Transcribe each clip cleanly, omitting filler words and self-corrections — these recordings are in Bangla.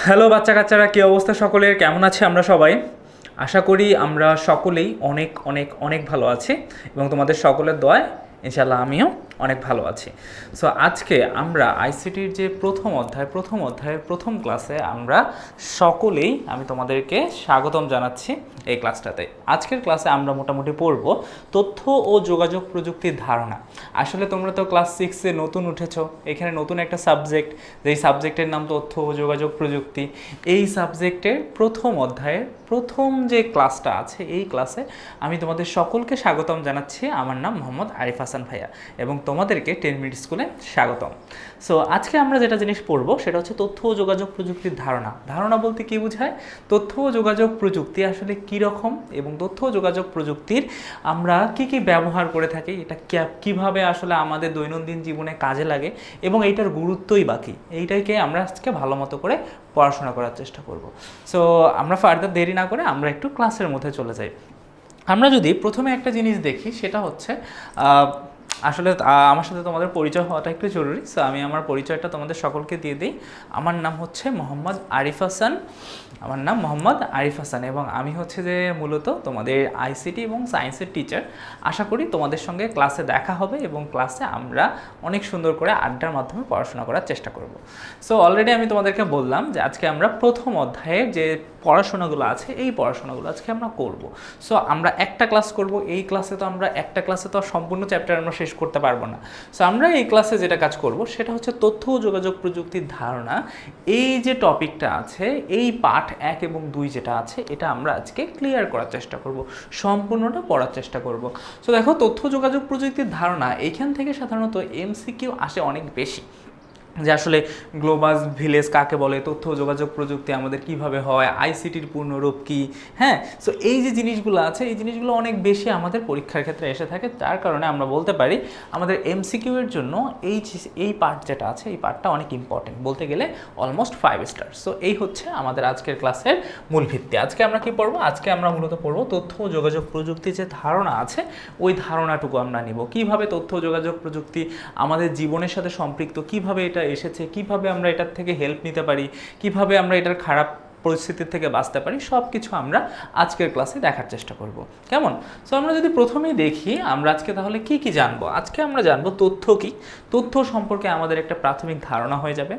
হ্যালো বাচ্চা কাচ্চারা, কী অবস্থা সকলের? কেমন আছে আমরা সবাই? আশা করি আমরা সকলেই অনেক অনেক অনেক ভালো আছি এবং তোমাদের সকলের দোয়ায় ইনশাল্লাহ আমিও অনেক ভালো আছি। সো আজকে আমরা আইসিটির যে প্রথম অধ্যায়ের প্রথম ক্লাসে আমরা সকলেই আমি তোমাদেরকে স্বাগতম জানাচ্ছি এই ক্লাসটাতে। আজকের ক্লাসে আমরা মোটামুটি পড়ব তথ্য ও যোগাযোগ প্রযুক্তির ধারণা। আসলে তোমরা তো ক্লাস 6-এ নতুন উঠেছো, এখানে নতুন একটা সাবজেক্ট, যেই সাবজেক্টের নাম তথ্য ও যোগাযোগ প্রযুক্তি। এই সাবজেক্টের প্রথম অধ্যায়ের প্রথম যে ক্লাসটা আছে, এই ক্লাসে আমি তোমাদের সকলকে স্বাগতম জানাচ্ছি। আমার নাম মোহাম্মদ আরিফ হাসান ভাইয়া এবং তোমাদেরকে 10 মিনিট স্কুলে স্বাগতম। সো আজকে আমরা যেটা জিনিস পড়বো সেটা হচ্ছে তথ্য ও যোগাযোগ প্রযুক্তির ধারণা। ধারণা বলতে কী বোঝায়? তথ্য ও যোগাযোগ প্রযুক্তি আসলে কী রকম এবং তথ্য ও যোগাযোগ প্রযুক্তির আমরা কি কি ব্যবহার করে থাকি, এটা কীভাবে আসলে আমাদের দৈনন্দিন জীবনে কাজে লাগে এবং এইটার গুরুত্বই বাকি, এইটাকে আমরা আজকে ভালো মতো করে পড়াশোনা করার চেষ্টা করব। সো আমরা ফার্দার দেরি না করে আমরা একটু ক্লাসের মধ্যে চলে যাই। আমরা যদি প্রথমে একটা জিনিস দেখি, সেটা হচ্ছে আসলে আমার সাথে তোমাদের পরিচয় হওয়াটা একটু জরুরি। সো আমি আমার পরিচয়টা তোমাদের সকলকে দিয়ে দিই। আমার নাম হচ্ছে মোহাম্মদ আরিফ হাসান। এবং আমি হচ্ছে যে মূলত তোমাদের আইসিটি এবং সায়েন্সের টিচার। আশা করি তোমাদের সঙ্গে ক্লাসে দেখা হবে এবং ক্লাসে আমরা অনেক সুন্দর করে আড্ডার মাধ্যমে পড়াশোনা করার চেষ্টা করব। সো অলরেডি আমি তোমাদেরকে বললাম যে আজকে আমরা প্রথম অধ্যায়ের যে পড়াশোনাগুলো আছে, এই পড়াশোনাগুলো আজকে আমরা করব। সো আমরা একটা ক্লাস করব। এই ক্লাসে তো আমরা একটা ক্লাসে তো সম্পূর্ণ চ্যাপ্টার আমরা শেষ করতে পারবো না। সো আমরা এই ক্লাসে যেটা কাজ করব সেটা হচ্ছে তথ্য ও যোগাযোগ প্রযুক্তির ধারণা। এই যে টপিকটা আছে, এই পার্ট 1 এবং 2 যেটা আছে, এটা আমরা আজকে ক্লিয়ার করার চেষ্টা করব, সম্পূর্ণটা পড়ার চেষ্টা করব। সো দেখো, তথ্য যোগাযোগ প্রযুক্তির ধারণা এইখান থেকে সাধারণত এমসিকিউ আসে অনেক বেশি, যে আসলে গ্লোবাল ভিলেজ কাকে বলে, তথ্য যোগাযোগ প্রযুক্তি আমাদের কিভাবে হয়, আইসিটির পূর্ণরূপ কী। হ্যাঁ, সো এই যে জিনিসগুলো আছে, এই জিনিসগুলো অনেক বেশি আমাদের পরীক্ষার ক্ষেত্রে এসে থাকে। তার কারণে আমরা বলতে পারি আমাদের এমসিকিউ এর জন্য এই পার্ট যেটা আছে, এই পার্টটা অনেক ইম্পর্টেন্ট, বলতে গেলে অলমোস্ট 5 স্টার। সো এই হচ্ছে আমাদের আজকের ক্লাসের মূল ভিত্তি। আজকে আমরা কি পড়বো? আজকে আমরা মূলত পড়বো তথ্য ও যোগাযোগ প্রযুক্তির যে ধারণা আছে, ওই ধারণাটুকু আমরা নিব। কিভাবে তথ্য ও যোগাযোগ প্রযুক্তি আমাদের জীবনের সাথে সম্পৃক্ত, কিভাবে এটা এসেছে, কিভাবে আমরা এটার থেকে হেল্প নিতে পারি, কিভাবে আমরা এটার খারাপ পরিস্থিতির থেকে বাঁচতে পারি, সব কিছু আমরা আজকের ক্লাসে দেখার চেষ্টা করব। কেমন? সো আমরা যদি প্রথমেই দেখি আমরা আজকে তাহলে কি কি জানবো। আজকে আমরা জানবো তথ্য কি, তথ্য সম্পর্কে আমাদের একটা প্রাথমিক ধারণা হয়ে যাবে।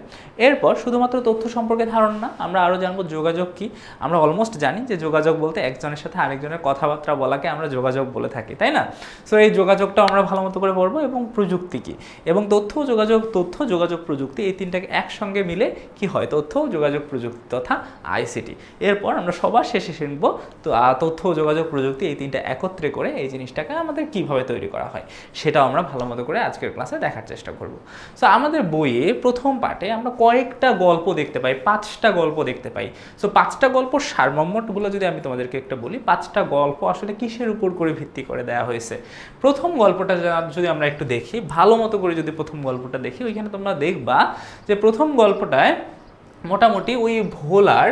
এরপর শুধুমাত্র তথ্য সম্পর্কে ধারণা না, আমরা আরও জানবো যোগাযোগ কি। আমরা অলমোস্ট জানি যে যোগাযোগ বলতে একজনের সাথে আরেকজনের কথাবার্তা বলাকে আমরা যোগাযোগ বলে থাকি, তাই না? সো এই যোগাযোগটাও আমরা ভালো মতো করে পড়বো। এবং প্রযুক্তি কি, এবং তথ্য যোগাযোগ প্রযুক্তি, এই তিনটাকে একসঙ্গে মিলে কি হয়? তথ্য যোগাযোগ প্রযুক্তি তথা আইসিটি। এরপর আমরা সবার শেষে শুনবো তো তথ্য ও যোগাযোগ প্রযুক্তি, এই তিনটা একত্রে করে এই জিনিসটাকে আমাদের কিভাবে তৈরি করা হয়, সেটাও আমরা ভালো মতো করে আজকের ক্লাসে দেখার চেষ্টা করব। সো আমাদের বইয়ে প্রথম পার্টে আমরা কয়েকটা গল্প দেখতে পাই, 5টা গল্প দেখতে পাই। সো 5টা গল্প সারমর্মগুলো যদি আমি তোমাদেরকে একটা বলি, 5টা গল্প আসলে কিসের উপর করে ভিত্তি করে দেওয়া হয়েছে। প্রথম গল্পটা যদি আমরা একটু দেখি, ভালো মতো করে যদি প্রথম গল্পটা দেখি, ওইখানে তোমরা দেখবা যে প্রথম গল্পটায় মোটামুটি ওই ভোলার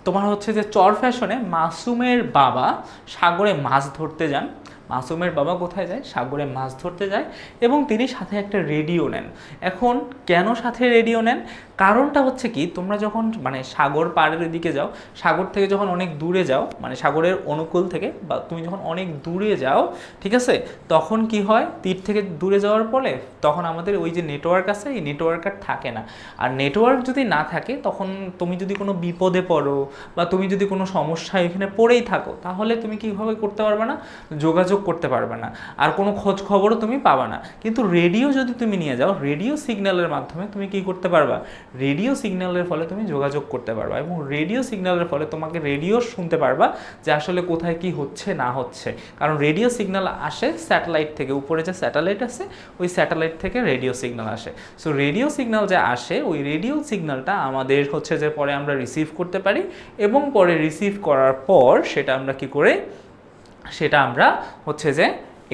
তোমার হচ্ছে যে চর ফ্যাশনে মাসুমের বাবা সাগরে মাছ ধরতে যান। মাসুমের বাবা কোথায় যায়? সাগরে মাছ ধরতে যায় এবং তিনি সাথে একটা রেডিও নেন। এখন কেন সাথে রেডিও নেন? কারণটা হচ্ছে কি, তোমরা যখন মানে সাগর পাড়ের দিকে যাও, সাগর থেকে যখন অনেক দূরে যাও, মানে সাগরের অনুকূল থেকে বা তুমি যখন অনেক দূরে যাও, ঠিক আছে, তখন কি হয়, তীর থেকে দূরে যাওয়ার ফলে তখন আমাদের ওই যে নেটওয়ার্ক আছে, এই নেটওয়ার্ক আর থাকে না। আর নেটওয়ার্ক যদি না থাকে, তখন তুমি যদি কোনো বিপদে পড়ো বা তুমি যদি কোনো সমস্যা এখানে পড়েই থাকো, তাহলে তুমি কীভাবে করতে পারবে না? যোগাযোগ করতে পারবে না, আর কোনো খোঁজ খবরও তুমি পাবে না। কিন্তু রেডিও যদি তুমি নিয়ে যাও, রেডিও সিগন্যালের মাধ্যমে তুমি কি করতে পারবা? রেডিও সিগন্যালের ফলে তুমি যোগাযোগ করতে পারবা এবং রেডিও সিগন্যালের ফলে তোমাকে রেডিও শুনতে পারবা যে আসলে কোথায় কি হচ্ছে না হচ্ছে। কারণ রেডিও সিগন্যাল আসে স্যাটেলাইট থেকে, উপরে যে স্যাটেলাইট আছে ওই স্যাটেলাইট থেকে রেডিও সিগন্যাল আসে। সো রেডিও সিগন্যাল যে আসে, ওই রেডিও সিগন্যালটা আমাদের হচ্ছে যে পরে আমরা রিসিভ করতে পারি এবং পরে রিসিভ করার পর সেটা আমরা কি করে, সেটা আমরা হচ্ছে যে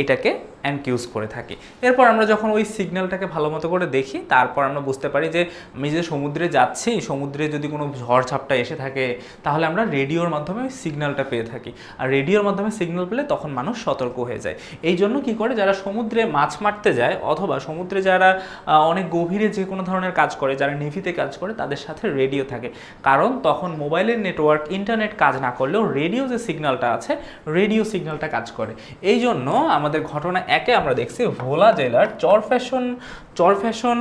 এটাকে অ্যান্ড কিউজ করে থাকি। এরপর আমরা যখন ওই সিগন্যালটাকে ভালো মতো করে দেখি, তারপর আমরা বুঝতে পারি যে আমি যে সমুদ্রে যাচ্ছি, সমুদ্রে যদি কোনো ঝড়ঝাপটা এসে থাকে তাহলে আমরা রেডিওর মাধ্যমে ওই সিগন্যালটা পেয়ে থাকি। আর রেডিওর মাধ্যমে সিগন্যাল পেলে তখন মানুষ সতর্ক হয়ে যায়। এই জন্য কী করে, যারা সমুদ্রে মাছ মারতে যায় অথবা সমুদ্রে যারা অনেক গভীরে যে কোনো ধরনের কাজ করে, যারা নেভিতে কাজ করে, তাদের সাথে রেডিও থাকে। কারণ তখন মোবাইলের নেটওয়ার্ক, ইন্টারনেট কাজ না করলেও রেডিও যে সিগন্যালটা আছে, রেডিও সিগন্যালটা কাজ করে। এই জন্য আমাদের ঘটনা একে আমরা দেখছি ভোলা জেলার চরফ্যাশন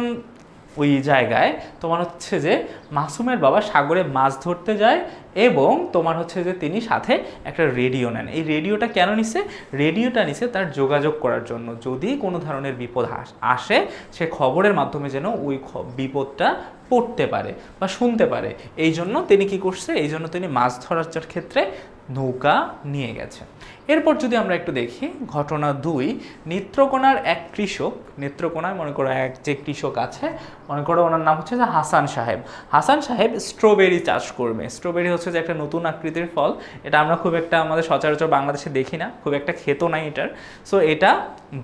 ওই জায়গায় তোমার হচ্ছে যে মাসুমের বাবা সাগরে মাছ ধরতে যায় এবং তোমার হচ্ছে যে তিনি সাথে একটা রেডিও নেন। এই রেডিওটা কেন নিছে? রেডিওটা নিছে তার যোগাযোগ করার জন্য, যদি কোনো ধরনের বিপদ আসে সে খবরের মাধ্যমে যেন ওই বিপদটা পড়তে পারে বা শুনতে পারে। এই জন্য তিনি কি করছে, এই জন্য তিনি মাছ ধরার ক্ষেত্রে নৌকা নিয়ে গেছে। এরপর যদি আমরা একটু দেখি ঘটনা 2, নেত্রকোনার এক কৃষক, নেত্রকোনায় মনে করো এক যে কৃষক আছে, মনে করো ওনার নাম হচ্ছে যে হাসান সাহেব। হাসান সাহেব স্ট্রবেরি চাষ করবে। স্ট্রবেরি হচ্ছে যে একটা নতুন আকৃতির ফল, এটা আমরা খুব একটা আমাদের সচরাচর বাংলাদেশে দেখি না, খুব একটা খেতো নাই এটার। সো এটা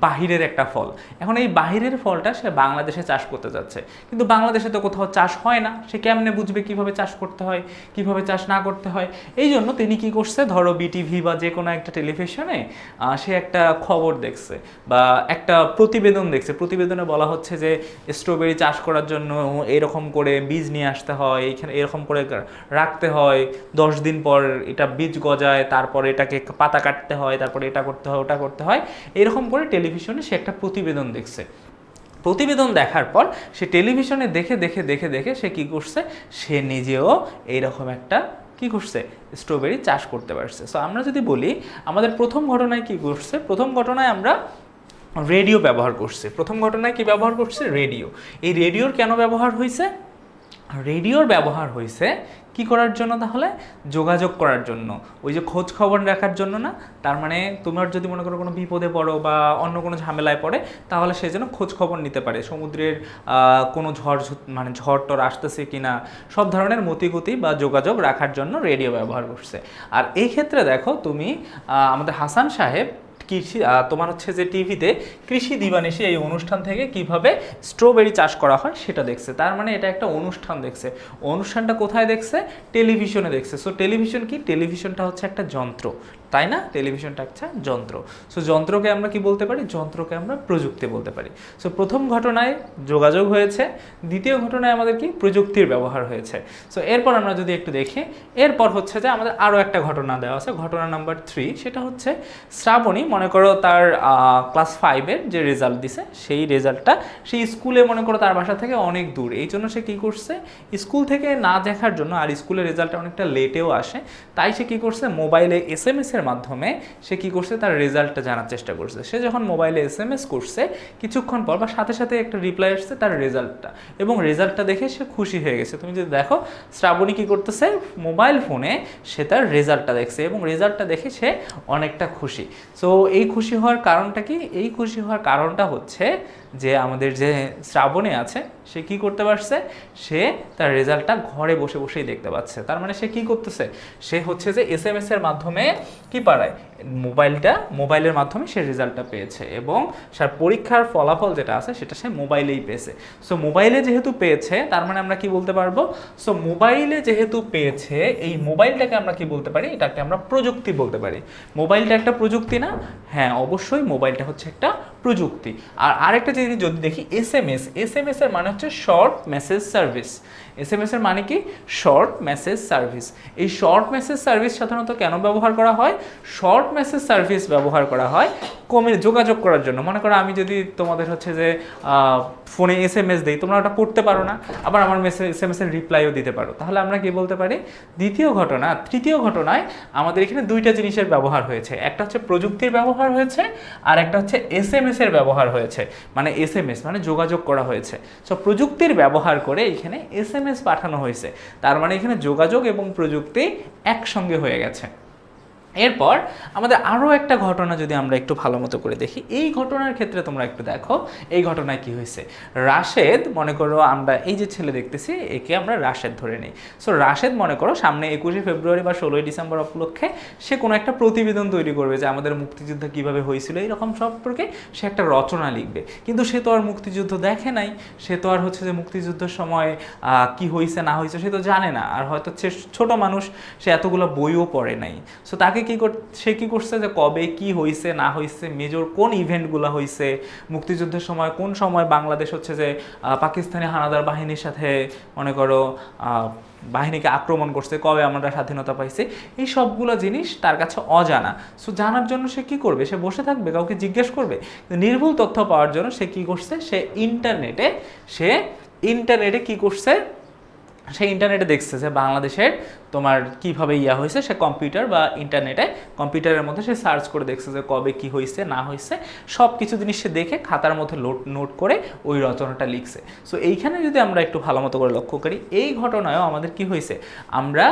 বাহিরের একটা ফল। এখন এই বাহিরের ফলটা সে বাংলাদেশে চাষ করতে যাচ্ছে, কিন্তু বাংলাদেশে তো কোথাও চাষ হয় না, সে কেমনে বুঝবে কিভাবে চাষ করতে হয়, কিভাবে চাষ না করতে হয়? এই জন্য তিনি কি করছে, ধরো বিটিভি বা যে কোনো একটা টেলিভিশনে সে একটা খবর দেখছে বা একটা প্রতিবেদন দেখছে। প্রতিবেদনে বলা হচ্ছে যে স্ট্রবেরি চাষ করার জন্য এরকম করে বীজ নিয়ে আসতে হয়, এইখানে এরকম করে রাখতে হয়, 10 দিন পর এটা বীজ গজায়, তারপর এটাকে পাতা কাটতে হয়, তারপরে এটা করতে হয়, ওটা করতে হয়। এরকম করে টেলিভিশনে সে একটা প্রতিবেদন দেখছে। প্রতিবেদন দেখার পর সে টেলিভিশনে দেখে দেখে দেখে দেখে সে কী করছে, সে নিজেও এইরকম একটা কী করছে, স্ট্রবেরি চাষ করতে পারছে। সো আমরা যদি বলি আমাদের প্রথম ঘটনায় কী করছে, প্রথম ঘটনায় আমরা রেডিও ব্যবহার করছি। প্রথম ঘটনায় কি ব্যবহার করছে? রেডিও। এই রেডিওর কেন ব্যবহার হয়েছে? রেডিওর ব্যবহার হয়েছে কি করার জন্য? তাহলে যোগাযোগ করার জন্য, ওই যে খোঁজ খবর রাখার জন্য না। তার মানে তোমার যদি মনে করো কোনো বিপদে পড়ো বা অন্য কোনো ঝামেলায় পড়ে, তাহলে সে যেন খোঁজ খবর নিতে পারে সমুদ্রের কোনো ঝড় টর আসতেছে কিনা, সব ধরনের মতিগতি বা যোগাযোগ রাখার জন্য রেডিও ব্যবহার করছে। আর এই ক্ষেত্রে দেখো তুমি আমাদের হাসান সাহেব তোমার হচ্ছে যে টিভিতে কৃষি দিবানিশি এই অনুষ্ঠান থেকে কিভাবে স্ট্রবেরি চাষ করা হয় সেটা দেখছে। তার মানে এটা একটা অনুষ্ঠান দেখছে। অনুষ্ঠানটা কোথায় দেখছে? টেলিভিশনে দেখছে। সো টেলিভিশন কি? টেলিভিশনটা হচ্ছে একটা যন্ত্র, তাই না? টেলিভিশনটা একটা যন্ত্র। সো যন্ত্রকে আমরা কি বলতে পারি? যন্ত্রকে আমরা প্রযুক্তি বলতে পারি। সো প্রথম ঘটনায় যোগাযোগ হয়েছে, দ্বিতীয় ঘটনায় আমাদের কি প্রযুক্তির ব্যবহার হয়েছে। সো এরপর আমরা যদি একটু দেখি, এরপর হচ্ছে যে আমাদের আরও একটা ঘটনা দেওয়া আছে, ঘটনা নাম্বার 3। সেটা হচ্ছে শ্রাবণী, মনে করো তার ক্লাস 5-এর যে রেজাল্ট দিছে, সেই রেজাল্টটা সেই স্কুলে মনে করো তার বাসা থেকে অনেক দূর। এই জন্য সে কী করছে, স্কুল থেকে না দেখার জন্য, আর স্কুলের রেজাল্টটা অনেকটা লেটেও আসে, তাই সে কী করছে, মোবাইলে SMS এর মাধ্যমে সে কী করছে, তার রেজাল্টটা জানার চেষ্টা করছে। সে যখন মোবাইলে SMS করছে, কিছুক্ষণ পর বা সাথে সাথে একটা রিপ্লাই আসছে তার রেজাল্টটা, এবং রেজাল্টটা দেখে সে খুশি হয়ে গেছে। তুমি যদি দেখো শ্রাবণী কী করতেছে, মোবাইল ফোনে সে তার রেজাল্টটা দেখছে এবং রেজাল্টটা দেখে সে অনেকটা খুশি। সো এই খুশি হওয়ার কারণটা কি? এই খুশি হওয়ার কারণটা হচ্ছে যে আমাদের যে শ্রাবণী আছে, সে কি করতে পারছে, সে তার রেজাল্টটা ঘরে বসে বসেই দেখতে পাচ্ছে। তার মানে সে কি করতেছে, সে হচ্ছে যে SMS এর মাধ্যমে কি পারায়, মোবাইলের মাধ্যমে সে রেজাল্টটা পেয়েছে এবং তার পরীক্ষার ফলাফল যেটা আছে সেটা সে মোবাইলেই পেয়েছে। সো মোবাইলে যেহেতু পেয়েছে, তার মানে আমরা কি বলতে পারবো, সো মোবাইলে যেহেতু পেয়েছে, এই মোবাইলটাকে আমরা কি বলতে পারি, এটাকে আমরা প্রযুক্তি বলতে পারি। মোবাইলটা একটা প্রযুক্তি না? হ্যাঁ, অবশ্যই মোবাইলটা হচ্ছে একটা প্রযুক্তি। আর আরেকটা জিনিস যদি দেখি, SMS এর মানে হচ্ছে শর্ট মেসেজ সার্ভিস। SMS এর মানে কি? Short message service. এই শর্ট মেসেজ সার্ভিস সাধারণত কেন ব্যবহার করা হয়? শর্ট মেসেজ সার্ভিস ব্যবহার করা হয় যোগাযোগ করার জন্য। মনে করো আমি যদি তোমাদের হচ্ছে যে ফোনে SMS দিই, তোমরা ওটা পড়তে পারো না, আবার আমার SMS এর রিপ্লাইও দিতে পারো, তাহলে আমরা কি বলতে পারি? তৃতীয় ঘটনায় আমাদের এখানে দুইটা জিনিসের ব্যবহার হয়েছে। একটা হচ্ছে প্রযুক্তির ব্যবহার হয়েছে, আর একটা হচ্ছে SMS এর ব্যবহার হয়েছে। মানে SMS মানে যোগাযোগ করা হয়েছে। সো প্রযুক্তির ব্যবহার করে এখানে SMS পাঠানো হয়েছে। তার মানে এখানে যোগাযোগ এবং প্রযুক্তি একসঙ্গে হয়ে গেছে। এরপর আমাদের আরও একটা ঘটনা যদি আমরা একটু ভালো মতো করে দেখি, এই ঘটনার ক্ষেত্রে তোমরা একটু দেখো এই ঘটনায় কি হয়েছে। রাশেদ, মনে করো আমরা এই যে ছেলে দেখতেছি একে আমরা রাশেদ ধরে নিই। সো রাশেদ মনে করো সামনে 21শে ফেব্রুয়ারি বা 16ই ডিসেম্বর উপলক্ষে সে কোনো একটা প্রতিবেদন তৈরি করবে যে আমাদের মুক্তিযুদ্ধ কীভাবে হয়েছিল এইরকম সম্পর্কে সে একটা রচনা লিখবে। কিন্তু সে তো আর মুক্তিযুদ্ধ দেখে নাই, সে তো আর হচ্ছে যে মুক্তিযুদ্ধের সময় কি হয়েছে না হয়েছে সে তো জানে না, আর হয়তো ছোট মানুষ, সে এতগুলো বইও পড়ে নাই। সো তাকে সে কি করছে যে কবে কি হয়েছে না হয়েছে, মেজর কোন ইভেন্টগুলো হয়েছে, মুক্তিযুদ্ধের সময় কোন সময় বাংলাদেশ হচ্ছে যে পাকিস্তানি হানাদার বাহিনীর সাথে মনে করো বাহিনীকে আক্রমণ করছে, কবে আমরা স্বাধীনতা পাইছি, এই সবগুলো জিনিস তার কাছে অজানা। সো জানার জন্য সে কি করবে, সে বসে থাকবে, কাউকে জিজ্ঞেস করবে? নির্ভুল তথ্য পাওয়ার জন্য সে কি করছে, সে ইন্টারনেটে কি করছে, সে ইন্টারনেটে দেখছে যে বাংলাদেশের তোমার কীভাবে হয়েছে। সে কম্পিউটারের মধ্যে সে সার্চ করে দেখছে যে কবে কি হয়েছে না হয়েছে, সব কিছু জিনিস সে দেখে খাতার মধ্যে নোট করে ওই রচনাটা লিখছে। সো এইখানে যদি আমরা একটু ভালো মতো করে লক্ষ্য করি, এই ঘটনায়ও আমাদের কি হয়েছে, আমরা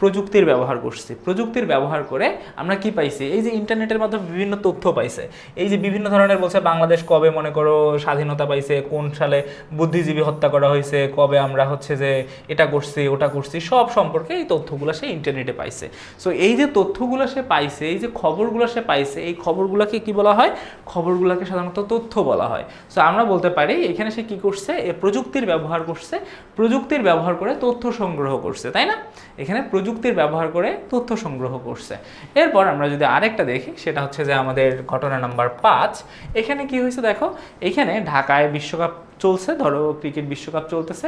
প্রযুক্তির ব্যবহার করছি। প্রযুক্তির ব্যবহার করে আমরা কি পাইছি, এই যে ইন্টারনেটের মাধ্যমে বিভিন্ন তথ্য পাইছে, এই যে বিভিন্ন ধরনের বলছে বাংলাদেশ কবে মনে করো স্বাধীনতা পাইছে, কোন সালে বুদ্ধিজীবী হত্যা করা হয়েছে, কবে আমরা হচ্ছে যে এটা করছি ওটা করছি, সব সম্পর্কে এই তথ্যগুলো সে ইন্টারনেটে পাইছে। সো এই যে তথ্যগুলো সে পাইছে, এই যে খবরগুলো সে পাইছে, এই খবরগুলোকে কি বলা হয়, খবরগুলোকে সাধারণত তথ্য বলা হয়। সো আমরা বলতে পারি এখানে সে কি করছে, প্রযুক্তির ব্যবহার করছে, প্রযুক্তির ব্যবহার করে তথ্য সংগ্রহ করছে, তাই না? এখানে প্রযুক্তির ব্যবহার করে তথ্য সংগ্রহ করছে। এরপর আমরা যদি আরেকটা দেখি, সেটা হচ্ছে যে আমাদের ঘটনা নাম্বার 5। এখানে কি হয়েছে দেখো, এখানে ঢাকায় বিশ্বকাপ চলছে, ধরো ক্রিকেট বিশ্বকাপ চলতেছে।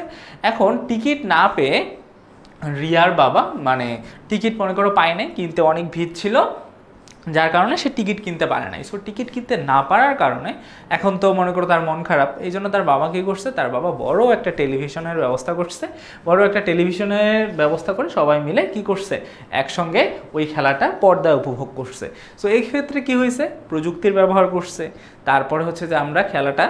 এখন টিকিট না পেয়ে রিয়ার বাবা মানে টিকিট মনে করো পায় নাই, কিনতে অনেক ভিড় ছিল, যার কারণে সে টিকিট কিনতে পারে নাই। সো টিকিট কিনতে না পারার কারণে এখন তো মনে করো তার মন খারাপ, এই জন্য তার বাবা কী করছে, তার বাবা বড় একটা টেলিভিশনের ব্যবস্থা করছে। বড় একটা টেলিভিশনের ব্যবস্থা করে সবাই মিলে কি করছে, একসঙ্গে ওই খেলাটা পর্দায় উপভোগ করছে। সো এই ক্ষেত্রে কি হয়েছে, প্রযুক্তির ব্যবহার করছে। তারপরে হচ্ছে যে আমরা খেলাটা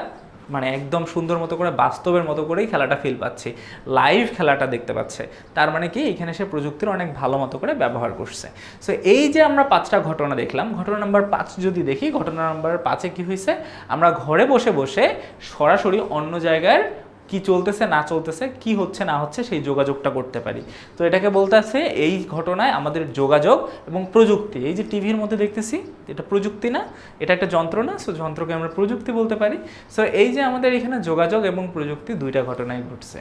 মানে একদম সুন্দর মতো করে বাস্তবের মতো করেই খেলাটা ফিল পাচ্ছি, লাইভ খেলাটা দেখতে পাচ্ছে। তার মানে কি, এখানে সে প্রযুক্তির অনেক ভালো মতো করে ব্যবহার করছে। সো এই যে আমরা 5টা ঘটনা দেখলাম, ঘটনা নাম্বার 5 যদি দেখি, ঘটনা নাম্বার 5-এ কি হয়েছে, আমরা ঘরে বসে বসে সরাসরি অন্য জায়গার কি চলতেছে না চলতেছে, কি হচ্ছে না হচ্ছে সেই যোগাযোগটা করতে পারি। তো এটাকে বলতে আছে এই ঘটনায় আমাদের যোগাযোগ এবং প্রযুক্তি। এই যে টিভির মধ্যে দেখতেছি, এটা প্রযুক্তি না, এটা একটা যন্ত্র না, সো যন্ত্রকে আমরা প্রযুক্তি বলতে পারি। সো এই যে আমাদের এখানে যোগাযোগ এবং প্রযুক্তি দুইটা ঘটনাই ঘটছে।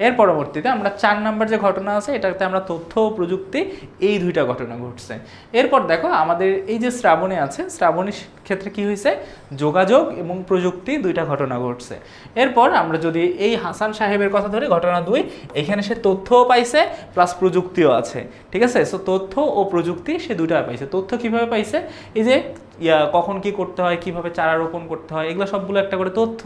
এর পরবর্তীতে আমরা 4 নাম্বার যে ঘটনা আছে, এটাতে আমরা তথ্য ও প্রযুক্তি, এই দুইটা ঘটনা ঘটছে। এরপর দেখো আমাদের এই যে শ্রাবণী আছে, শ্রাবণীর ক্ষেত্রে কি হয়েছে, যোগাযোগ এবং প্রযুক্তি দুইটা ঘটনা ঘটছে। এরপর আমরা যদি এই হাসান সাহেবের কথা ধরি, ঘটনা 2, এখানে সে তথ্যও পাইছে প্লাস প্রযুক্তিও আছে, ঠিক আছে? সো তথ্য ও প্রযুক্তি সে দুইটা পাইছে। তথ্য কিভাবে পাইছে, এই যে কখন কি করতে হয়, কিভাবে চারা রোপণ করতে হয়, এগুলো সবগুলো একটা করে তথ্য।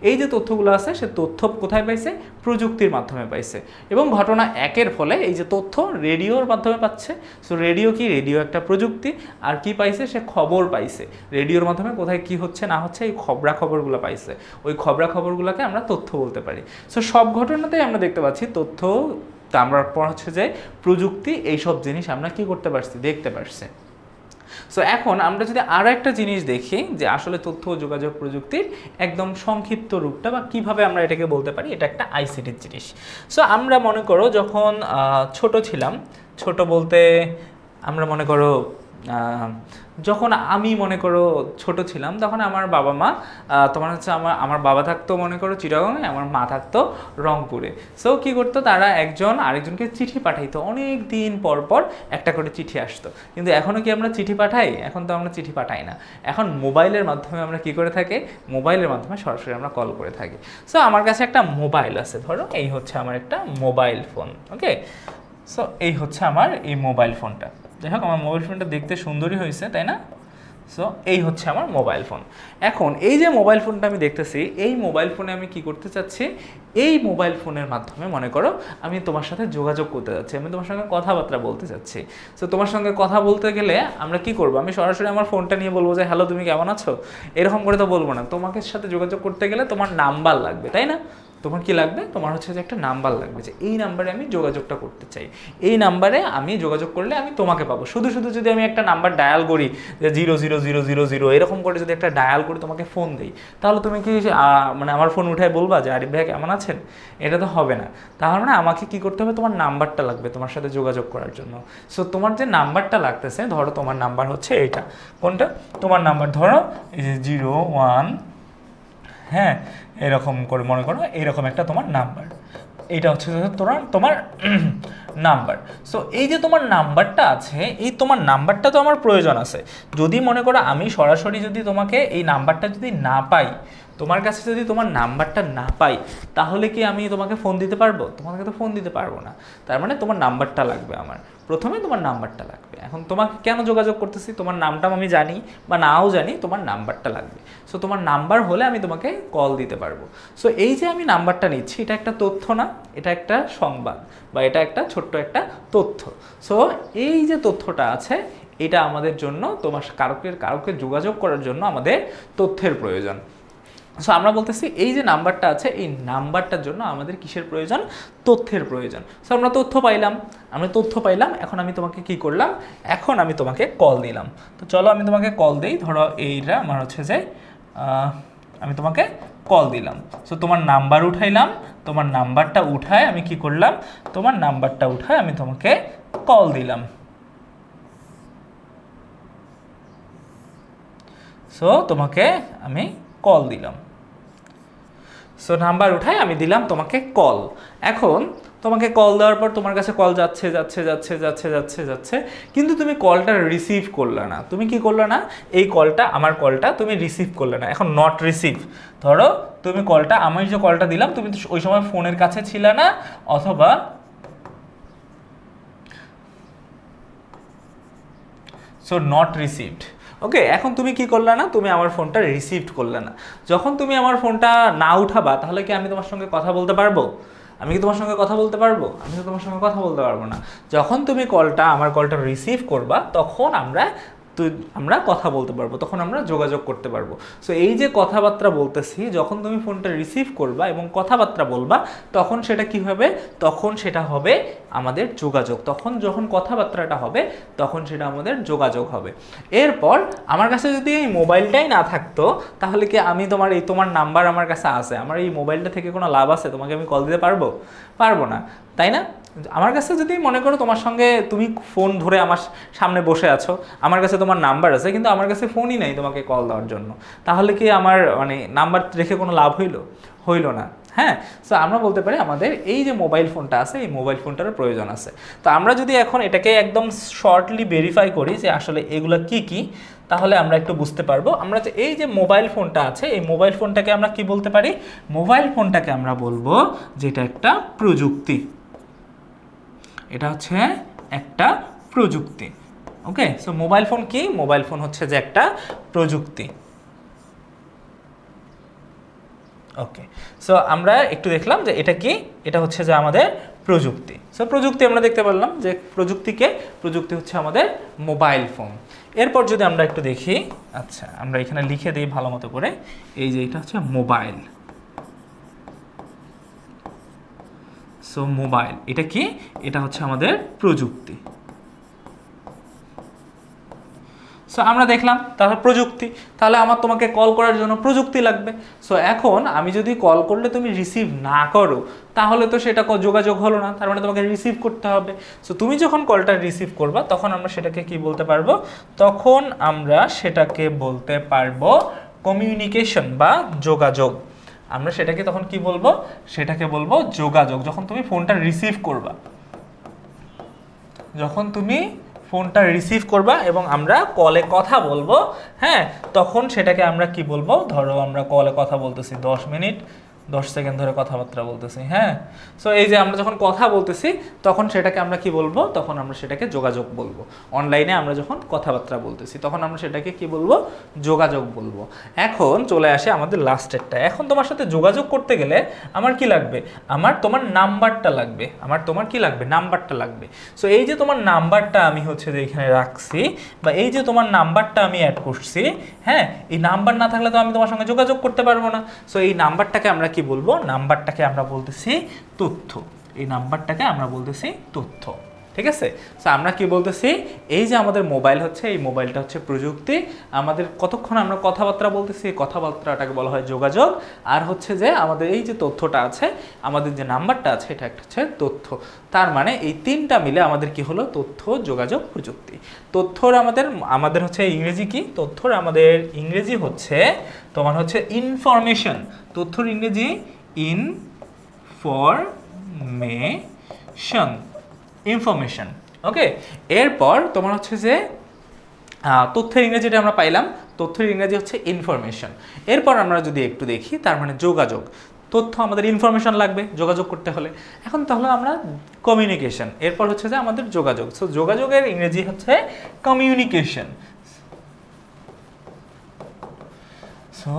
এই যে তথ্যগুলো আছে, সে তথ্য কোথায় পাইছে, প্রযুক্তির মাধ্যমে পাইছে। এবং ঘটনা 1-এর ফলে এই যে তথ্য রেডিওর মাধ্যমে পাচ্ছে। সো রেডিও কি, রেডিও একটা প্রযুক্তি। আর কি পাইছে, সে খবর পাইছে, রেডিওর মাধ্যমে কোথায় কি হচ্ছে না হচ্ছে এই খবরগুলো পাইছে। ওই খবরগুলোকে আমরা তথ্য বলতে পারি। সো সব ঘটনাতেই আমরা দেখতে পাচ্ছি তথ্য, তারপর পর হচ্ছে যে প্রযুক্তি, এইসব জিনিস আমরা কি করতে পারছি, দেখতে পারছি। সো এখন আমরা যদি আরও একটা জিনিস দেখি যে আসলে তথ্য ও যোগাযোগ প্রযুক্তির একদম সংক্ষিপ্ত রূপটা বা কিভাবে আমরা এটাকে বলতে পারি, এটা একটা আইসিটির জিনিস। সো আমরা মনে করো যখন ছোট ছিলাম, ছোট বলতে আমরা মনে করো যখন আমি মনে করো ছোট ছিলাম, তখন আমার বাবা মা তোমার হচ্ছে আমার বাবা থাকতো মনে করো চিটাগাংয়ে, আমার মা থাকতো রংপুরে। সো কী করতো, তারা একজন আরেকজনকে চিঠি পাঠাইতো, অনেক দিন পর পর একটা করে চিঠি আসতো। কিন্তু এখনও কি আমরা চিঠি পাঠাই? এখন তো আমরা চিঠি পাঠাই না, এখন মোবাইলের মাধ্যমে আমরা কি করে থাকি, মোবাইলের মাধ্যমে সরাসরি আমরা কল করে থাকি। সো আমার কাছে একটা মোবাইল আছে, ধরো এই হচ্ছে আমার একটা মোবাইল ফোন, ওকে? সো এই হচ্ছে আমার এই মোবাইল ফোনটা। যাই হোক, আমার মোবাইল ফোনটা দেখতে সুন্দরই হয়েছে, তাই না? সো এই হচ্ছে আমার মোবাইল ফোন। এখন এই যে মোবাইল ফোনটা আমি দেখতেছি, এই মোবাইল ফোনে আমি কি করতে চাচ্ছি, এই মোবাইল ফোনের মাধ্যমে মনে করো আমি তোমার সাথে যোগাযোগ করতে যাচ্ছি, আমি তোমার সঙ্গে কথাবার্তা বলতে চাচ্ছি। সো তোমার সঙ্গে কথা বলতে গেলে আমরা কি করবো, আমি সরাসরি আমার ফোনটা নিয়ে বলবো যে হ্যালো তুমি কেমন আছো, এরকম করে তো বলবো না। তোমাকে সাথে যোগাযোগ করতে গেলে তোমার নাম্বার লাগবে, তাই না? তোমার কি লাগবে, তোমার হচ্ছে যে একটা নাম্বার লাগবে, যে এই নাম্বারে আমি যোগাযোগটা করতে চাই, এই নাম্বারে আমি যোগাযোগ করলে আমি তোমাকে পাবো। শুধু শুধু যদি আমি একটা নাম্বার ডায়াল করি যে 00000 এরকম করে যদি একটা ডায়াল করে তোমাকে ফোন দিই, তাহলে তুমি কি মানে আমার ফোন উঠায় বলবা যে আরিফ ভাই কেমন আছেন? এটা তো হবে না। তার মানে আমাকে কি করতে হবে, তোমার নাম্বারটা লাগবে তোমার সাথে যোগাযোগ করার জন্য। সো তোমার যে নাম্বারটা লাগতেছে, ধরো তোমার নাম্বার হচ্ছে এইটা, কোনটা তোমার নাম্বার, ধরো এই যে 01, হ্যাঁ এরকম করে মনে করো, এরকম একটা তোমার নাম্বার, এইটা হচ্ছে তোমার নাম্বার। সো এই যে তোমার নাম্বারটা আছে, এই তোমার নাম্বারটা তো আমার প্রয়োজন আছে। যদি মনে করো আমি সরাসরি যদি তোমাকে এই নাম্বারটা যদি না পাই, তোমার কাছে যদি তোমার নাম্বারটা না পাই, তাহলে কি আমি তোমাকে ফোন দিতে পারবো? তোমাকে তো ফোন দিতে পারবো না। তার মানে তোমার নাম্বারটা লাগবে আমার, প্রথমে তোমার নাম্বারটা লাগবে। এখন তোমাকে কেন যোগাযোগ করতেছি, তোমার নামটা আমি জানি বা নাও জানি, তোমার নাম্বারটা লাগবে। সো তোমার নাম্বার হলে আমি তোমাকে কল দিতে পারবো। সো এই যে আমি নাম্বারটা নিচ্ছি, এটা একটা তথ্য না, এটা একটা সংবাদ বা এটা একটা ছোট্ট একটা তথ্য। সো এই যে তথ্যটা আছে, এটা আমাদের জন্য তোমার কারোকে যোগাযোগ করার জন্য আমাদের তথ্যের প্রয়োজন। সো আমরা বলতেছি এই যে নাম্বারটা আছে, এই নাম্বারটার জন্য আমাদের কিসের প্রয়োজন? তথ্যের প্রয়োজন। সো আমরা তথ্য পাইলাম, এখন আমি তোমাকে কি করলাম, এখন আমি তোমাকে কল দিলাম। তো চলো আমি তোমাকে কল দিই, ধরো এইটা আমার হচ্ছে যে আমি তোমাকে কল দিলাম। সো তোমার নাম্বার উঠাইলাম, তোমার নাম্বারটা উঠায় আমি কি করলাম, তোমার নাম্বারটা উঠায় আমি তোমাকে কল দিলাম। সো তোমাকে আমি কল দিলাম, সো নাম্বার উঠাই আমি দিলাম তোমাকে কল। এখন তোমাকে কল দেওয়ার পর তোমার কাছে কল যাচ্ছে, কিন্তু তুমি কলটা রিসিভ করলে না। তুমি কি করলে না, এই কলটা, আমার কলটা তুমি রিসিভ করলে না। এখন নট রিসিভ, ধরো তুমি কলটা, আমি যে কলটা দিলাম তুমি তো ওই সময় ফোনের কাছে ছিলে না, অথবা সো নট রিসিভড। ওকে, এখন তুমি কি করলে না, তুমি আমার ফোনটা রিসিভ করলে না। যখন তুমি আমার ফোনটা না উঠাবা, তাহলে কি আমি তোমার সঙ্গে কথা বলতে পারবো? আমি কি তোমার সঙ্গে কথা বলতে পারবো? আমি তো তোমার সঙ্গে কথা বলতে পারবো না। যখন তুমি আমার কলটা রিসিভ করবা, তখন আমরা কথা বলতে পারবো, তখন আমরা যোগাযোগ করতে পারবো। সো এই যে কথাবার্তা বলতেছি, যখন তুমি ফোনটা রিসিভ করবা এবং কথাবার্তা বলবা, তখন সেটা কি হবে, তখন সেটা হবে আমাদের যোগাযোগ। তখন যখন কথাবার্তাটা হবে, তখন সেটা আমাদের যোগাযোগ হবে। এরপর আমার কাছে যদি এই মোবাইলটাই না থাকতো, তাহলে কি আমি তোমার নাম্বার আমার কাছে আছে, আমার এই মোবাইলটা থেকে কোনো লাভ আছে? তোমাকে আমি কল দিতে পারবো না, তাই না? আমার কাছে যদি মনে করো তোমার সঙ্গে, তুমি ফোন ধরে আমার সামনে বসে আছো, আমার কাছে তোমার নাম্বার আছে, কিন্তু আমার কাছে ফোনই নাই তোমাকে কল দেওয়ার জন্য, তাহলে কি আমার মানে নাম্বার রেখে কোনো লাভ হইল না? হ্যাঁ। সো আমরা বলতে পারি আমাদের এই যে মোবাইল ফোনটা আছে, এই মোবাইল ফোনটারও প্রয়োজন আছে। তো আমরা যদি এখন এটাকে একদম শর্টলি ভেরিফাই করি যে আসলে এগুলো কি, তাহলে আমরা একটু বুঝতে পারবো। আমরা যে এই যে মোবাইল ফোনটা আছে, এই মোবাইল ফোনটাকে আমরা কি বলতে পারি? মোবাইল ফোনটাকে আমরা বলবো যে এটা একটা প্রযুক্তি, এটা হচ্ছে একটা প্রযুক্তি। ওকে, সো মোবাইল ফোন কি? মোবাইল ফোন হচ্ছে যে একটা প্রযুক্তি। ওকে, সো আমরা একটু দেখলাম যে এটা কি, এটা হচ্ছে যে আমাদের প্রযুক্তি। সো প্রযুক্তি আমরা দেখতে পারলাম যে প্রযুক্তি হচ্ছে আমাদের মোবাইল ফোন। এরপর যদি আমরা একটু দেখি, আচ্ছা আমরা এখানে লিখে দিই ভালো মতো করে, এই যে এটা হচ্ছে মোবাইল। সো মোবাইল এটা কি? এটা হচ্ছে আমাদের প্রযুক্তি। সো আমরা দেখলাম তাহলে প্রযুক্তি, তাহলে আমার তোমাকে কল করার জন্য প্রযুক্তি লাগবে। সো এখন আমি যদি কল করলে তুমি রিসিভ না করো, তাহলে তো সেটা যোগাযোগ হলো না, তার মানে তোমাকে রিসিভ করতে হবে। সো তুমি যখন কলটা রিসিভ করবা, তখন আমরা সেটাকে কি বলতে পারবো? তখন আমরা সেটাকে বলতে পারবো কমিউনিকেশন বা যোগাযোগ। আমরা সেটাকে তখন কি বলবো? সেটাকে বলবো যোগাযোগ। যখন তুমি ফোনটা রিসিভ করবা, এবং আমরা কলে কথা বলবো, হ্যাঁ, তখন সেটাকে আমরা কি বলবো? ধরো আমরা কলে কথা বলতেছি 10 মিনিট 10 সেকেন্ড ধরে কথাবার্তা বলতেছি, হ্যাঁ। সো এই যে আমরা যখন কথা বলতেছি, তখন সেটাকে আমরা কি বলবো? তখন আমরা সেটাকে যোগাযোগ বলবো। অনলাইনে আমরা যখন কথাবার্তা বলতেছি, তখন আমরা সেটাকে কি বলবো? যোগাযোগ বলবো। এখন চলে আসে আমাদের লাস্টেরটা। এখন তোমার সাথে যোগাযোগ করতে গেলে আমার কি লাগবে? তোমার নাম্বারটা লাগবে। তোমার কি লাগবে? নাম্বারটা লাগবে। সো এই যে তোমার নাম্বারটা আমি হচ্ছে যে এখানে রাখছি, বা এই যে তোমার নাম্বারটা আমি অ্যাড করছি, হ্যাঁ, এই নাম্বার না থাকলে তো আমি তোমার সঙ্গে যোগাযোগ করতে পারবো না। সো এই নাম্বারটাকে আমরা কি বলবো, নাম্বারটাকে আমরা বলতেছি তথ্য, এই নাম্বারটাকে আমরা বলতেছি তথ্য। ঠিক আছে, সো আমরা কি বলতেছি, এই যে আমাদের মোবাইল হচ্ছে, এই মোবাইলটা হচ্ছে প্রযুক্তি, আমাদের কতক্ষণ আমরা কথাবার্তা বলতেছি, কথাবার্তাটাকে বলা হয় যোগাযোগ, আর হচ্ছে যে আমাদের এই যে তথ্যটা আছে, আমাদের যে নাম্বারটা আছে, এটা একটা হচ্ছে তথ্য। তার মানে এই তিনটা মিলে আমাদের কি হলো, তথ্য যোগাযোগ প্রযুক্তি। তথ্যর আমাদের হচ্ছে ইংরেজি কি, তথ্যর আমাদের ইংরেজি হচ্ছে তোমার হচ্ছে ইনফরমেশন। তথ্যর ইংরেজি ইনফরমেশন। ওকে, এরপর তোমার হচ্ছে যে তথ্যের ইংরেজিটা আমরা পাইলাম, তথ্যের ইংরেজি হচ্ছে ইনফরমেশন। এরপর আমরা যদি একটু দেখি, তার মানে যোগাযোগ। তথ্য আমাদের ইনফরমেশন লাগবে যোগাযোগ করতে হলে, এখন তাহলে আমরা কমিউনিকেশন, এরপর হচ্ছে যে আমাদের যোগাযোগ। সো যোগাযোগের ইংরেজি হচ্ছে কমিউনিকেশন। সো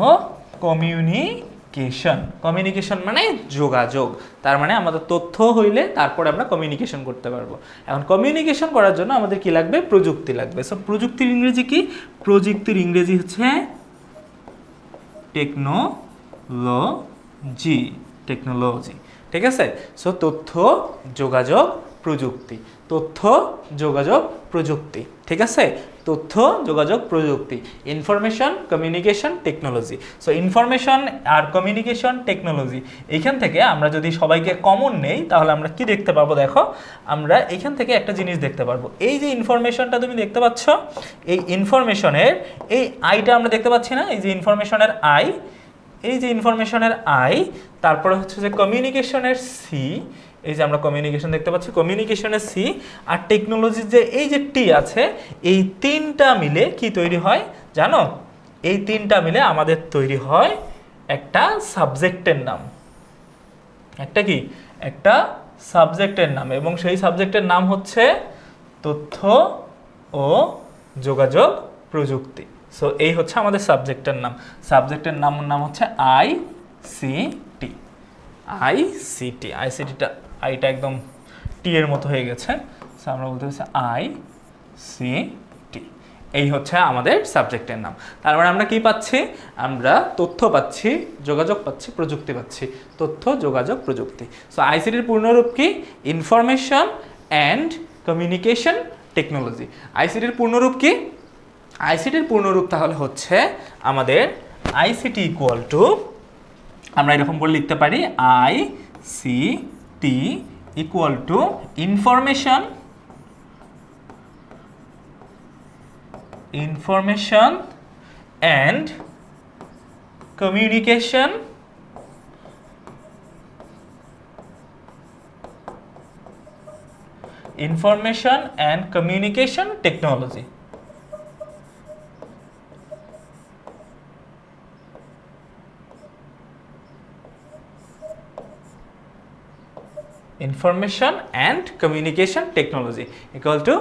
কমিউনিকেশন মানে যোগাযোগ। তার মানে আমাদের তথ্য হইলে তারপরে আমরা কমিউনিকেশন করতে পারবো। এখন কমিউনিকেশন করার জন্য আমাদের কি লাগবে, প্রযুক্তি লাগবে। সো প্রযুক্তির ইংরেজি কি, প্রযুক্তির ইংরেজি হচ্ছে টেকনোলজি। ঠিক আছে, সো তথ্য যোগাযোগ প্রযুক্তি, তথ্য যোগাযোগ প্রযুক্তি। ঠিক আছে, তথ্য যোগাযোগ প্রযুক্তি, information communication technology. So information আর কমিউনিকেশন টেকনোলজি, এইখান থেকে আমরা যদি সবাইকে কমন নেই তাহলে আমরা কি দেখতে পাবো, দেখো আমরা এইখান থেকে একটা জিনিস দেখতে পারবো, এই যে ইনফরমেশনটা তুমি দেখতে পাচ্ছ, এই ইনফরমেশনের এই আইটা আমরা দেখতে পাচ্ছি না, এই যে ইনফরমেশনের আই, এই যে ইনফরমেশনের আই, তারপরে হচ্ছে যে কমিউনিকেশনের সি, এই যে আমরা কমিউনিকেশন দেখতে পাচ্ছি, কমিউনিকেশনের সি, আর টেকনোলজির যে এই যে টি আছে, এই তিনটা মিলে কি তৈরি হয় জানো, এই তিনটা মিলে আমাদের তৈরি হয় একটা সাবজেক্টের নাম, একটা কি, একটা সাবজেক্টের নাম, এবং সেই সাবজেক্টের নাম হচ্ছে তথ্য ও যোগাযোগ প্রযুক্তি। সো এই হচ্ছে আমাদের সাবজেক্টের নাম, সাবজেক্টের নাম হচ্ছে আইসিটি। আইসিটিটা আইটা একদম টি এর মতো হয়ে গেছে, সো আমরা বলতে হচ্ছে আইসিটি। এই হচ্ছে আমাদের সাবজেক্টের নাম। তার মানে আমরা কি পাচ্ছি, আমরা তথ্য পাচ্ছি, যোগাযোগ পাচ্ছি, প্রযুক্তি পাচ্ছি, তথ্য যোগাযোগ প্রযুক্তি। সো আইসিটির পূর্ণরূপ কি, ইনফরমেশন অ্যান্ড কমিউনিকেশন টেকনোলজি। আইসিটির পূর্ণরূপ কি, আইসিটির পূর্ণরূপ তাহলে হচ্ছে আমাদের আইসিটি ইকুয়াল টু, আমরা এরকম বলে লিখতে পারি, ICT equal to information and communication technology. Information and communication technology equal to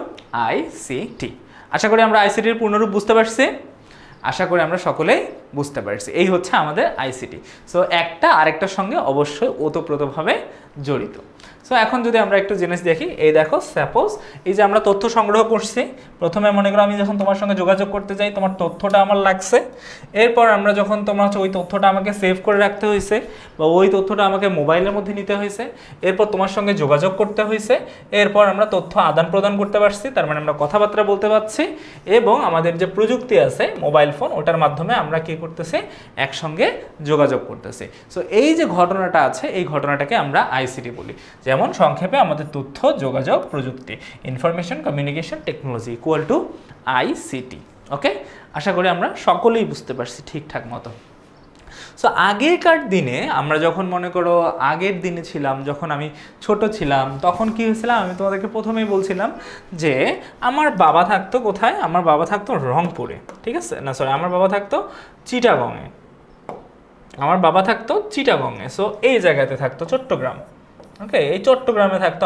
ICT. আশা করি আমরা আইসিটির পূর্ণরূপ বুঝতে পারছি, আশা করি আমরা সকলেই বুঝতে পারছি। এই হচ্ছে আমাদের আইসিটি। সো একটা আরেকটার সঙ্গে অবশ্যই ওতপ্রোতভাবে জড়িত। সো এখন যদি আমরা একটু জিনিস দেখি, এই দেখো সাপোজ এই যে আমরা তথ্য সংগ্রহ করছি, প্রথমে মনে করো আমি যখন তোমার সঙ্গে যোগাযোগ করতে যাই, তোমার তথ্যটা আমার লাগছে, এরপর আমরা যখন তোমার হচ্ছে ওই তথ্যটা আমাকে সেভ করে রাখতে হয়েছে, বা ওই তথ্যটা আমাকে মোবাইলের মধ্যে নিতে হয়েছে, এরপর তোমার সঙ্গে যোগাযোগ করতে হয়েছে, এরপর আমরা তথ্য আদান প্রদান করতে পারছি, তার মানে আমরা কথাবার্তা বলতে পারছি, এবং আমাদের যে প্রযুক্তি আছে মোবাইল ফোন, ওটার মাধ্যমে আমরা কি করতেছি, একসঙ্গে যোগাযোগ করতেছি। সো এই যে ঘটনাটা আছে, এই ঘটনাটাকে আমরা আইসিটি বলি। যেমন সংক্ষেপে আমাদের তথ্য যোগাযোগ প্রযুক্তি, information communication technology equal to ICT. Okay, আশা করি আমরা সকলেই বুঝতে পারছি ঠিকঠাক মতো। সো আগেকার দিনে আমরা যখন মনে করো আগের দিনে ছিলাম, যখন আমি ছোট ছিলাম, তখন কি হয়েছিল, আমি তোমাদেরকে প্রথমেই বলছিলাম যে আমার বাবা থাকতো কোথায়, আমার বাবা থাকতো রংপুরে, ঠিক আছে, না সরি, আমার বাবা থাকতো চিটাগংয়ে, সো এই জায়গাতে থাকতো চট্টগ্রাম। ওকে, এই চট্টগ্রামে থাকতো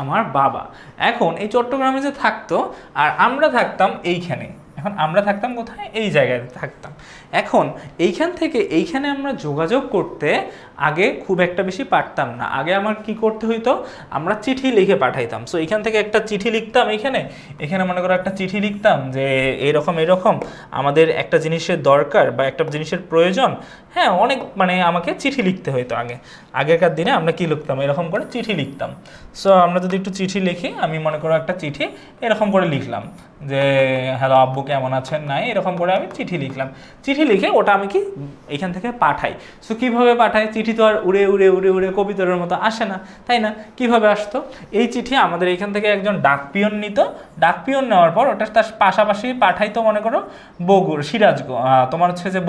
আমার বাবা। এখন এই চট্টগ্রামে যে থাকতো আর আমরা থাকতাম এইখানে, এখন আমরা থাকতাম কোথায়, এই জায়গায় থাকতাম। এখন এইখান থেকে এইখানে আমরা যোগাযোগ করতে আগে খুব একটা বেশি পারতাম না। আগে আমার কি করতে হইতো, আমরা চিঠি লিখে পাঠাইতাম। সো এখান থেকে একটা চিঠি লিখতাম, এখানে মনে করো একটা চিঠি লিখতাম যে এরকম আমাদের একটা জিনিসের দরকার বা একটা জিনিসের প্রয়োজন, হ্যাঁ অনেক মানে আমাকে চিঠি লিখতে হইতো। আগেকার দিনে আমরা কি লিখতাম, এরকম করে চিঠি লিখতাম। সো আমরা যদি একটু চিঠি লিখি, আমি মনে করো একটা চিঠি এরকম করে লিখলাম যে হ্যালো আব্বু কেমন আছেন, নাই এরকম করে আমি চিঠি লিখলাম। চিঠি লিখে ওটা আমি কি এখান থেকে পাঠাই। সো কীভাবে পাঠাই, চিঠি তো আর উড়ে উড়ে উড়ে উড়ে কবিতরের মতো আসে না, তাই না? কিভাবে আসতো, এই চিঠি আমাদের এখান থেকে একজন ডাকপিয়ন নিত, ডাকপিয়ন নেওয়ার পর ওটা তার পাশাপাশি পাঠাইতো মনে করো সিরাজগঞ্জ, তোমার হচ্ছে যে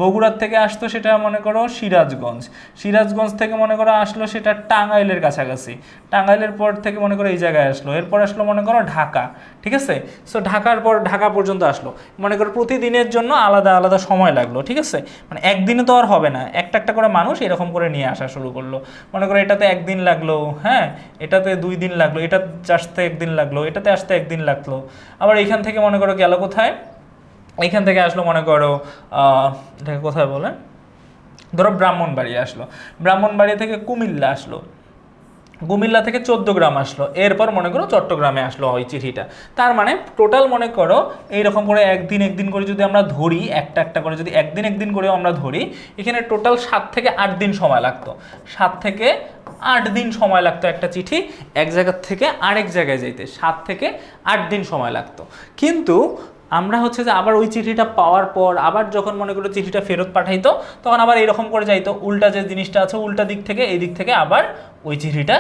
বগুড়ার থেকে আসতো সেটা মনে করো সিরাজগঞ্জ থেকে মনে করো আসলো সেটা টাঙ্গাইলের কাছাকাছি, টাঙ্গাইলের পর থেকে মনে করো এই জায়গায় আসলো, এরপর আসলো মনে করো ঢাকা, ঠিক আছে? সো ঢাকার পর ঢাকা পর্যন্ত আসলো, মনে করো প্রতিদিনের জন্য আলাদা আলাদা সময় লাগলো, ঠিক আছে? মানে একদিনে তো আর হবে না, একটা একটা করে মানুষ এরকম করে নিয়ে আসা শুরু করলো। মনে করো এটাতে একদিন লাগলো, হ্যাঁ এটাতে 2 দিন লাগলো, এটা আসতে 1 দিন লাগলো, এটাতে আসতে 1 দিন লাগলো। আবার এইখান থেকে মনে করো গেল কোথায়, এইখান থেকে আসলো মনে করো এটাকে কোথায় বলে, ধরো ব্রাহ্মণবাড়িয়া আসলো, ব্রাহ্মণবাড়িয়া থেকে কুমিল্লা আসলো, কুমিল্লা থেকে 14 গ্রাম আসলো, এরপর মনে করো চট্টগ্রামে আসলো ওই চিঠিটা। তার মানে টোটাল মনে করো এইরকম করে একদিন করে যদি আমরা ধরি, একটা একটা করে যদি একদিন করে আমরা ধরি, এখানে টোটাল 7 থেকে 8 দিন সময় লাগতো, 7 থেকে 8 দিন সময় লাগতো একটা চিঠি এক জায়গা থেকে আরেক জায়গায় যেতে, 7 থেকে 8 দিন সময় লাগতো। কিন্তু আমরা হচ্ছে যে আবার ওই চিঠিটা পাওয়ার পর আবার যখন মনে করো চিঠিটা ফেরত পাঠাইতো, তখন আবার এরকম করে যাইতো, উল্টা যে জিনিসটা আছে উল্টা দিক থেকে এই দিক থেকে আবার ওই চিঠিটা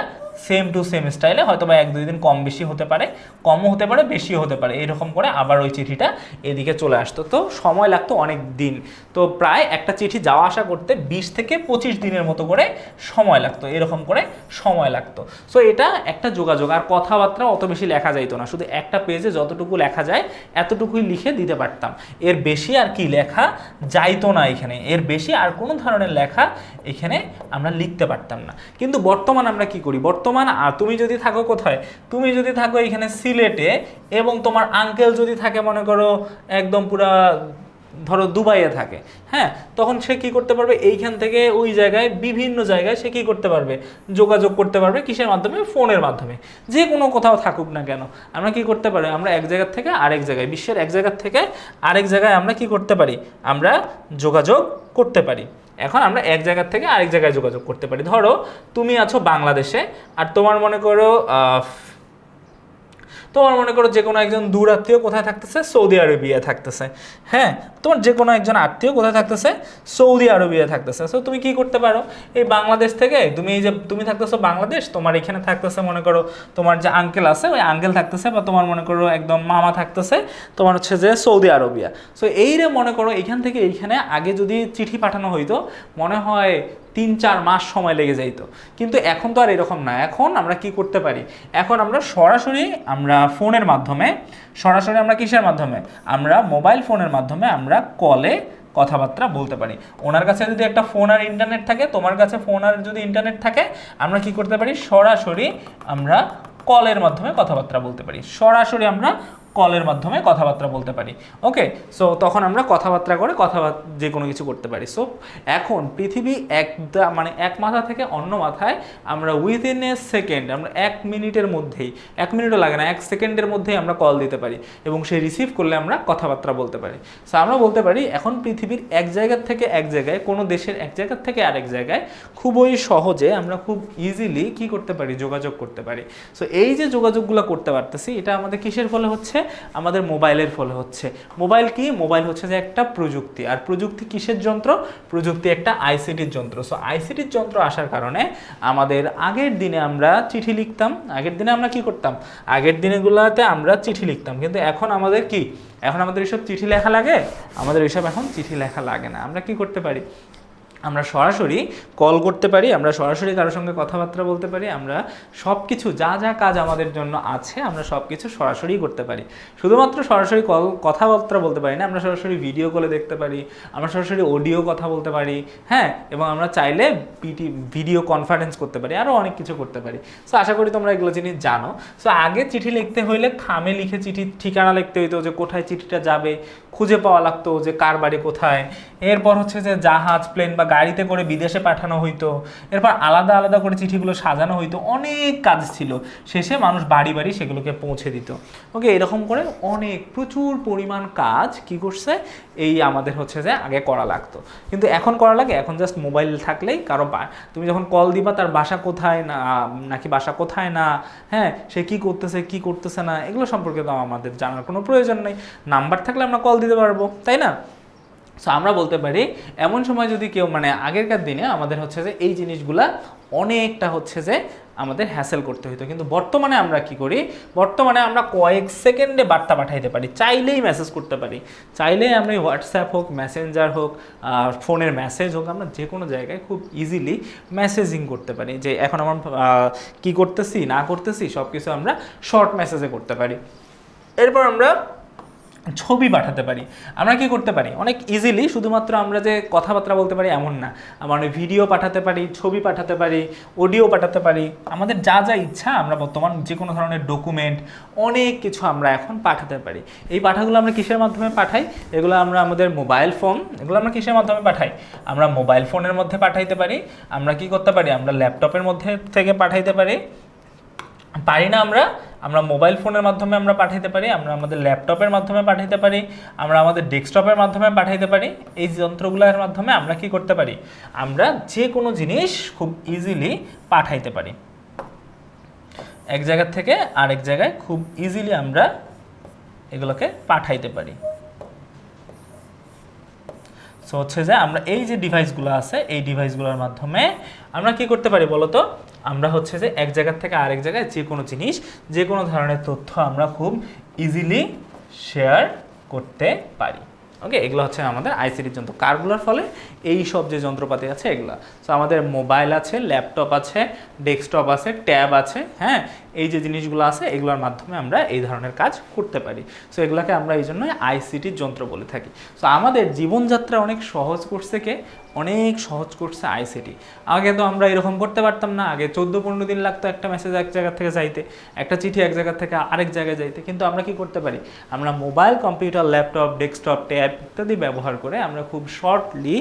সেম টু সেম স্টাইলে, হয়তো বা 1-2 দিন কম বেশি হতে পারে, কমও হতে পারে বেশিও হতে পারে, এরকম করে আবার ওই চিঠিটা এদিকে চলে আসতো। তো সময় লাগতো অনেক দিন, তো প্রায় একটা চিঠি যাওয়া আসা করতে 20 থেকে 25 দিনের মতো করে সময় লাগতো, এরকম করে সময় লাগতো। সো এটা একটা যোগাযোগ, আর কথাবার্তা অত বেশি লেখা যাইতো না, শুধু একটা পেজে যতটুকু লেখা যায় এতটুকুই লিখে দিতে পারতাম, এর বেশি আর কি লেখা যাইতো না এখানে, এর বেশি আর কোনো ধরনের লেখা এখানে আমরা লিখতে পারতাম না। কিন্তু বর্তমান আমরা কি করি, তুমি যদি থাকো কোথায়, তুমি যদি থাকো এখানে সিলেটে, এবং তোমার আঙ্কেল যদি থাকে মনে করো একদম পুরা ধরো দুবাইয়ে থাকে, হ্যাঁ তখন সে কি করতে পারবে, এইখান থেকে ওই জায়গায় বিভিন্ন জায়গায় সে কি করতে পারবে, যোগাযোগ করতে পারবে, কিসের মাধ্যমে, ফোনের মাধ্যমে। যে কোনো কোথাও থাকুক না কেন আমরা কি করতে পারি, আমরা এক জায়গা থেকে আরেক জায়গায়, বিশ্বের এক জায়গা থেকে আরেক জায়গায় আমরা কি করতে পারি, আমরা যোগাযোগ করতে পারি। এখন আমরা এক জায়গা থেকে আরেক জায়গায় যোগাযোগ করতে পারি। ধরো তুমি আছো বাংলাদেশে, আর তোমার মনে করো যে কোনো একজন দূর আত্মীয় কোথায় থাকতেছে, সৌদি আরবিয়া থাকতেছে, হ্যাঁ তোমার যে কোনো একজন আত্মীয় কোথায় থাকতেছে, সৌদি আরবিয়া থাকতেছে। সো তুমি কি করতে পারো, এই বাংলাদেশ থেকে তুমি থাকতেছো বাংলাদেশ, তোমার এখানে থাকতেছে মনে করো তোমার যে আঙ্কেল আছে ওই আঙ্কেল থাকতেছে, বা তোমার মনে করো একদম মামা থাকতেছে তোমার হচ্ছে যে সৌদি আরবিয়া। সো মনে করো এখান থেকে এইখানে আগে যদি চিঠি পাঠানো হইতো মনে হয় 3-4 মাস সময় লেগে যাইতো, কিন্তু এখন তো আর এরকম না। এখন আমরা কি করতে পারি, এখন আমরা সরাসরি আমরা ফোনের মাধ্যমে, সরাসরি আমরা কিসের মাধ্যমে, আমরা মোবাইল ফোনের মাধ্যমে আমরা কলে কথাবার্তা বলতে পারি। ওনার কাছে যদি একটা ফোন আর ইন্টারনেট থাকে, তোমার কাছে ফোন আর যদি ইন্টারনেট থাকে, আমরা কি করতে পারি, সরাসরি আমরা কলের মাধ্যমে কথাবার্তা বলতে পারি, সরাসরি আমরা কলের মাধ্যমে কথাবার্তা বলতে পারি। ওকে, সো তখন আমরা কথাবার্তা করে যে কোনো কিছু করতে পারি। সো এখন পৃথিবী এক মাথা থেকে অন্য মাথায় আমরা উইদিন এ সেকেন্ড, আমরা 1 মিনিটের মধ্যেই, 1 মিনিটও লাগে না, 1 সেকেন্ডের মধ্যেই আমরা কল দিতে পারি, এবং সে রিসিভ করলে আমরা কথাবার্তা বলতে পারি। সো আমরা বলতে পারি এখন পৃথিবীর এক জায়গার থেকে এক জায়গায়, কোনো দেশের এক জায়গার থেকে আরেক জায়গায় খুবই সহজে আমরা খুব ইজিলি কি করতে পারি, যোগাযোগ করতে পারি। সো এই যে যোগাযোগগুলো করতে পারতেছি, এটা আমাদের কিসের ফলে হচ্ছে, আমাদের মোবাইলের ফলে হচ্ছে। মোবাইল কি, মোবাইল হচ্ছে যে একটা প্রযুক্তি, আর প্রযুক্তি কিসের যন্ত্র, প্রযুক্তি একটা আইসিটির যন্ত্র। সো আইসিটির যন্ত্র আসার কারণে আমাদের আগের দিনে আমরা চিঠি লিখতাম, আগের দিনে আমরা কি করতাম, আগের দিনগুলোতে আমরা চিঠি লিখতাম, কিন্তু এখন আমাদের কি, এখন আমাদের এইসব চিঠি লেখা লাগে, আমাদের এইসব এখন চিঠি লেখা লাগে না। আমরা কি করতে পারি, আমরা সরাসরি কল করতে পারি, আমরা সরাসরি কারোর সঙ্গে কথাবার্তা বলতে পারি, আমরা সব কিছু যা যা কাজ আমাদের জন্য আছে আমরা সব কিছু সরাসরি করতে পারি। শুধুমাত্র সরাসরি কথাবার্তা বলতে পারি না, আমরা সরাসরি ভিডিও কলে দেখতে পারি, আমরা সরাসরি অডিও কথা বলতে পারি, হ্যাঁ, এবং আমরা চাইলে ভিডিও কনফারেন্স করতে পারি, আরও অনেক কিছু করতে পারি। সো আশা করি তোমরা এগুলো জিনিস জানো। সো আগে চিঠি লিখতে হইলে খামে লিখে চিঠির ঠিকানা লিখতে হইতো, যে কোথায় চিঠিটা যাবে, খুঁজে পাওয়া লাগতো যে কার বাড়ি কোথায়, এরপর হচ্ছে যে জাহাজ, প্লেন বা গাড়িতে করে বিদেশে পাঠানো হইতো, এরপর আলাদা আলাদা করে চিঠিগুলো সাজানো হইতো, অনেক কাজ ছিল, শেষে মানুষ বাড়ি বাড়ি সেগুলোকে পৌঁছে দিত। ওকে, এরকম করে অনেক প্রচুর পরিমাণ কাজ কি করছে এই আমাদের হচ্ছে যে আগে করা লাগতো, কিন্তু এখন করা লাগে, এখন জাস্ট মোবাইল থাকলেই কারো তুমি যখন কল দিবা তার বাসা কোথায় না নাকি বাসা কোথায় না, হ্যাঁ সে কি করতেছে কি করতেছে না এগুলো সম্পর্কে তো আমাদের জানার কোনো প্রয়োজন নেই, নাম্বার থাকলে আমরা কল দিতে পারবো, তাই না? সো আমরা বলতে পারি এমন সময় যদি কেউ মানে আগেরকার দিনে আমাদের হচ্ছে যে এই জিনিসগুলা অনেকটা হচ্ছে যে আমাদের হ্যাসেল করতে হতো, কিন্তু বর্তমানে আমরা কি করি, বর্তমানে আমরা কয়েক সেকেন্ডে বার্তা পাঠাইতে পারি, চাইলেই মেসেজ করতে পারি, চাইলেই আমরা হোয়াটসঅ্যাপ হোক, মেসেঞ্জার হোক, ফোনের মেসেজ হোক, আমরা যে কোনো জায়গায় খুব ইজিলি মেসেজিং করতে পারি, যে এখন আমার কি করতেছি না করতেছি সব কিছু আমরা শর্ট মেসেজে করতে পারি। এরপর আমরা ছবি পাঠাতে পারি, আমরা কি করতে পারি অনেক ইজিলি, শুধুমাত্র আমরা যে কথাবার্তা বলতে পারি এমন না, আমরা ভিডিও পাঠাতে পারি, ছবি পাঠাতে পারি, অডিও পাঠাতে পারি, আমাদের যা যা ইচ্ছা আমরা বর্তমান যে কোনো ধরনের ডকুমেন্ট অনেক কিছু আমরা এখন পাঠাতে পারি। এই পাঠাগুলো আমরা কিসের মাধ্যমে পাঠাই, এগুলো আমরা আমাদের মোবাইল ফোন, এগুলো আমরা কিসের মাধ্যমে পাঠাই, আমরা মোবাইল ফোনের মধ্যে পাঠাইতে পারি, আমরা কি করতে পারি, আমরা ল্যাপটপের মধ্যে থেকে পাঠাইতে পারি, পারি না আমরা মোবাইল ফোনের মাধ্যমে আমরা পাঠাইতে পারি, আমরা আমাদের ল্যাপটপের মাধ্যমে পাঠাইতে পারি, আমরা আমাদের ডেস্কটপের মাধ্যমে পাঠাইতে পারি। এই যন্ত্রগুলোর মাধ্যমে আমরা কি করতে পারি, আমরা যে কোনো জিনিস খুব ইজিলি পাঠাইতে পারি, এক জায়গা থেকে আরেক জায়গায় খুব ইজিলি আমরা এগুলোকে পাঠাইতে পারি। সো হচ্ছে যে আমরা এই যে ডিভাইসগুলো আছে এই ডিভাইসগুলোর মাধ্যমে আমরা কি করতে পারি বলতো, আমরা হচ্ছে যে এক জায়গা থেকে আরেক জায়গায় যে কোনো জিনিস যে কোনো ধরনের তথ্য আমরা খুব ইজিলি শেয়ার করতে পারি। ওকে, এগুলো হচ্ছে আমাদের আইসিটির যন্ত্র, কারগুলোর ফলে এই সব যে যন্ত্রপাতি আছে এগুলো। সো আমাদের মোবাইল আছে, ল্যাপটপ আছে, ডেস্কটপ আছে, ট্যাব আছে, হ্যাঁ এই যে জিনিসগুলো আছে এগুলোর মাধ্যমে আমরা এই ধরনের কাজ করতে পারি। সো এগুলোকে আমরা এই জন্যই আইসিটির যন্ত্র বলে থাকি। সো আমাদের জীবনযাত্রা অনেক সহজ করছে কে, অনেক সহজ করছে আইসিটি। আগে তো আমরা এরকম করতে পারতাম না, আগে 14-15 দিন লাগতো একটা মেসেজ এক জায়গা থেকে যাইতে, একটা চিঠি এক জায়গা থেকে আরেক জায়গায় যাইতে, কিন্তু আমরা কি করতে পারি, আমরা mobile, computer, laptop, desktop, tab ইত্যাদি ব্যবহার করে আমরা খুব শর্টলি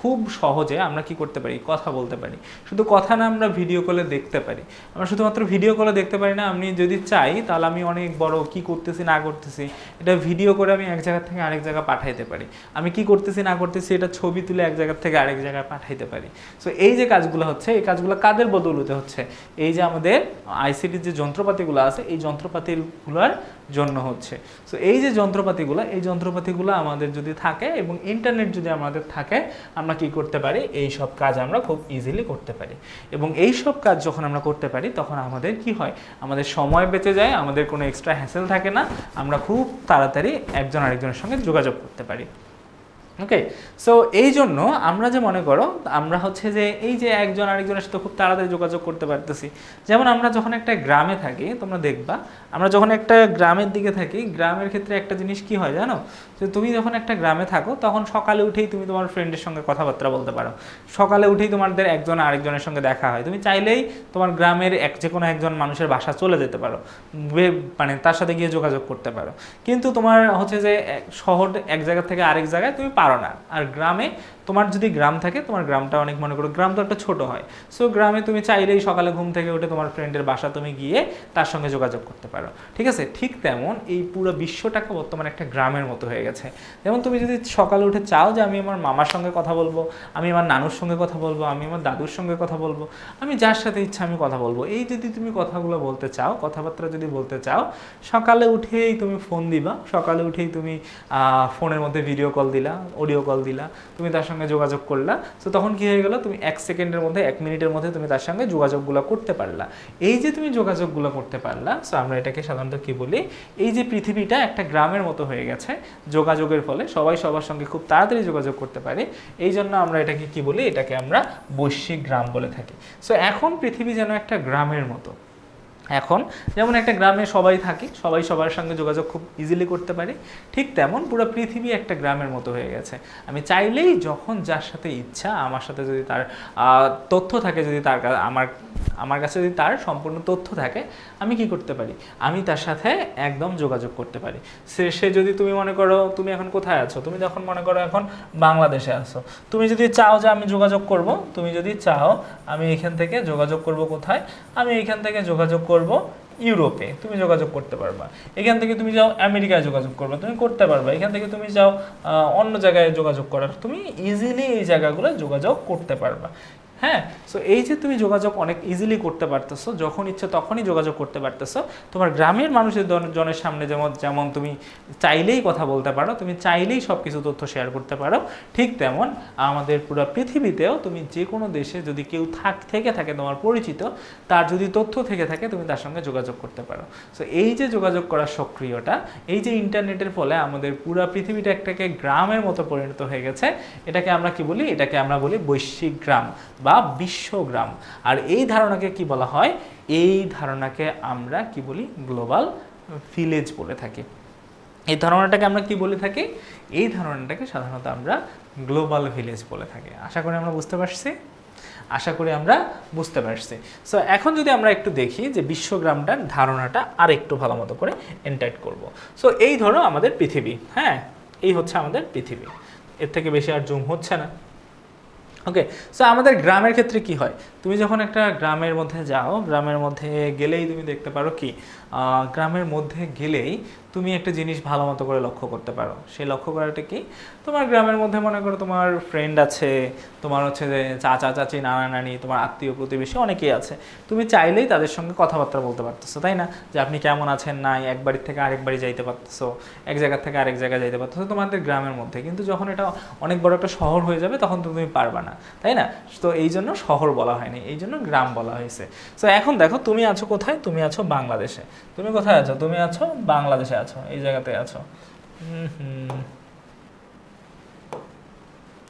খুব সহজে আমরা কি করতে পারি, কথা বলতে পারি। শুধু কথা না, আমরা ভিডিও কলে দেখতে পারি। আমরা শুধুমাত্র ভিডিও কলে দেখতে পারি না, আমি যদি চাই তাহলে আমি অনেক বড় কি করতেছি না করতেছি এটা ভিডিও করে আমি এক জায়গা থেকে আরেক জায়গা পাঠাইতে পারি, আমি কি করতেছি না করতেছি এটা ছবি তুলে এক জায়গা থেকে আরেক জায়গায় পাঠাইতে পারি। সো এই যে কাজগুলো হচ্ছে এই কাজগুলো কাদের বদৌলতে হচ্ছে, এই যে আমাদের আইসিটির যে যন্ত্রপাতিগুলো আছে এই যন্ত্রপাতিগুলোর জন্য হচ্ছে। সো এই যে যন্ত্রপাতিগুলো এই যন্ত্রপাতিগুলো আমাদের যদি থাকে এবং ইন্টারনেট যদি আমাদের থাকে, আমরা কি করতে পারি, এই সব কাজ আমরা খুব ইজিলি করতে পারি। এবং এই সব কাজ যখন আমরা করতে পারি তখন আমাদের কি হয়, আমাদের সময় বেঁচে যায়, আমাদের কোনো এক্সট্রা হ্যাসেল থাকে না, আমরা খুব তাড়াতাড়ি একজন আরেকজনের সঙ্গে যোগাযোগ করতে পারি। ওকে, সো এই জন্য আমরা যে মনে করো আমরা হচ্ছে যে এই যে একজন আরেকজনের সাথে খুব তাড়াতাড়ি যোগাযোগ করতে পারতেছি। যেমন আমরা যখন একটা গ্রামে থাকি, তোমরা দেখবা আমরা যখন একটা গ্রামের দিকে থাকি, গ্রামের ক্ষেত্রে একটা জিনিস কি হয় জানো, যে তুমি যখন একটা গ্রামে থাকো তখন সকালে উঠেই তুমি তোমার ফ্রেন্ডের সঙ্গে কথাবার্তা বলতে পারো, সকালে উঠেই তোমাদের একজন আরেকজনের সঙ্গে দেখা হয়, তুমি চাইলেই তোমার গ্রামের যে কোনো একজন মানুষের বাসা চলে যেতে পারো, মানে তার সাথে গিয়ে যোগাযোগ করতে পারো। কিন্তু তোমার হচ্ছে যে শহর এক জায়গা থেকে আরেক জায়গায় তুমি পারো না। আর গ্রামে তোমার যদি গ্রাম থাকে, তোমার গ্রামটা অনেক, মনে করো গ্রাম তো একটা ছোট হয়, সো গ্রামে তুমি চাইলেই সকালে ঘুম থেকে উঠে তোমার ফ্রেন্ডের বাসা তুমি গিয়ে তার সঙ্গে যোগাযোগ করতে পারো, ঠিক আছে? ঠিক তেমন এই পুরো বিশ্বটাকে বর্তমানে একটা গ্রামের মতো হয়ে গেছে। যেমন তুমি যদি সকালে উঠে চাও যে আমি আমার মামার সঙ্গে কথা বলবো, আমি আমার নানুর সঙ্গে কথা বলবো, আমি আমার দাদুর সঙ্গে কথা বলবো, আমি যার সাথে ইচ্ছা আমি কথা বলবো, এই যদি তুমি কথাগুলো বলতে চাও, কথাবার্তা যদি বলতে চাও, সকালে উঠেই তুমি ফোন দিবা, সকালে উঠেই তুমি ফোনের মধ্যে ভিডিও কল দিলা, অডিও কল দিলা, তুমি তার সঙ্গে যোগাযোগ করলা। সো তখন কি হয়ে গেল, তুমি 1 সেকেন্ডের মধ্যে 1 মিনিটের মধ্যে তুমি তার সঙ্গে যোগাযোগগুলো করতে পারলা। এই যে তুমি যোগাযোগগুলো করতে পারলা, সো আমরা এটাকে সাধারণত কি বলি, এই যে পৃথিবীটা একটা গ্রামের মতো হয়ে গেছে যোগাযোগের ফলে, সবাই সবার সঙ্গে খুব তাড়াতাড়ি যোগাযোগ করতে পারে, এই জন্য আমরা এটাকে কি বলি, এটাকে আমরা বৈশ্বিক গ্রাম বলে থাকি। সো এখন পৃথিবী যেন একটা গ্রামের মতো, এখন যেমন একটা গ্রামে সবাই থাকে, সবাই সবার সঙ্গে যোগাযোগ খুব ইজিলি করতে পারে, ঠিক তেমন পুরো পৃথিবী একটা গ্রামের মতো হয়ে গেছে। আমি চাইলেই যখন যার সাথে ইচ্ছা, আমার সাথে যদি তার তথ্য থাকে, যদি তার আমার কাছে যদি তার সম্পূর্ণ তথ্য থাকে আমি কি করতে পারি, আমি তার সাথে একদম যোগাযোগ করতে পারি। সে যদি তুমি মনে করো তুমি এখন কোথায় আছো, তুমি যখন মনে করো এখন বাংলাদেশে আছো, তুমি যদি চাও যে আমি যোগাযোগ করব, তুমি যদি চাও আমি এখান থেকে যোগাযোগ করব কোথায়, আমি এখান থেকে যোগাযোগ করব ইউরোপে, তুমি যোগাযোগ করতে পারবা। এখান থেকে তুমি যাও আমেরিকায় যোগাযোগ করবে, তুমি করতে পারবা। এখান থেকে তুমি যাও অন্য জায়গায় যোগাযোগ করার, তুমি ইজিলি এই জায়গাগুলো যোগাযোগ করতে পারবা। হ্যাঁ, সো এই যে তুমি যোগাযোগ অনেক ইজিলি করতে পারতেছো, যখন ইচ্ছে তখনই যোগাযোগ করতে পারতেছো। তোমার গ্রামের মানুষের জনের সামনে যেমন তুমি চাইলেই কথা বলতে পারো, তুমি চাইলেই সব কিছু তথ্য শেয়ার করতে পারো, ঠিক তেমন আমাদের পুরো পৃথিবীতেও তুমি যে কোনো দেশে যদি কেউ থেকে থাকে তোমার পরিচিত, তার যদি তথ্য থেকে থাকে তুমি তার সঙ্গে যোগাযোগ করতে পারো। সো এই যে যোগাযোগ করার সক্রিয়তা, এই যে ইন্টারনেটের ফলে আমাদের পুরো পৃথিবীটা একটাকে গ্রামের মতো পরিণত হয়ে গেছে, এটাকে আমরা কি বলি, এটাকে আমরা বলি বৈশ্বিক গ্রাম বা বিশ্বগ্রাম। আর এই ধারণাকে কি বলা হয়, এই ধারণাকে আমরা কি বলি, গ্লোবাল ভিলেজ বলে থাকি। এই ধারণাটাকে আমরা কি বলে থাকি, এই ধারণাটাকে সাধারণত আমরা গ্লোবাল ভিলেজ বলে থাকি। আশা করি আমরা বুঝতে পারছি, আশা করি আমরা বুঝতে পারছি। সো এখন যদি আমরা একটু দেখি যে বিশ্বগ্রামটার ধারণাটা আর একটু ভালো মতো করে এন্টাইট করব। সো এই ধরো আমাদের পৃথিবী, হ্যাঁ এই হচ্ছে আমাদের পৃথিবী, এর থেকে বেশি আর জুম হচ্ছে না। ওকে, সো আমাদের গ্রামের ক্ষেত্রে কি হয়, তুমি যখন একটা গ্রামের মধ্যে যাও, গ্রামের মধ্যে গেলেই তুমি দেখতে পারো কি, গ্রামের মধ্যে গেলেই তুমি একটা জিনিস ভালো মতো করে লক্ষ্য করতে পারো। সেই লক্ষ্য করাটা কি, তোমার গ্রামের মধ্যে মনে করো তোমার ফ্রেন্ড আছে, তোমার হচ্ছে যে চাচা চাচি নানা নানি, তোমার আত্মীয় প্রতিবেশী অনেকেই আছে, তুমি চাইলেই তাদের সঙ্গে কথাবার্তা বলতে পারতেছো, তাই না, যে আপনি কেমন আছেন নাই, এক বাড়ির থেকে আরেক বাড়ি যাইতে পারতেছো, এক জায়গা থেকে আরেক জায়গায় যাইতে পারতেছো তোমাদের গ্রামের মধ্যে। কিন্তু যখন এটা অনেক বড় একটা শহর হয়ে যাবে তখন তো তুমি পারবা না, তাই না। তো এই জন্য শহর বলা হয়নি, এই জন্য গ্রাম বলা হয়েছে। সো এখন দেখো তুমি আছো কোথায়, তুমি আছো বাংলাদেশে। তুমি কোথায় আছো, তুমি আছো বাংলাদেশে আছো, এই জায়গাতে আছো।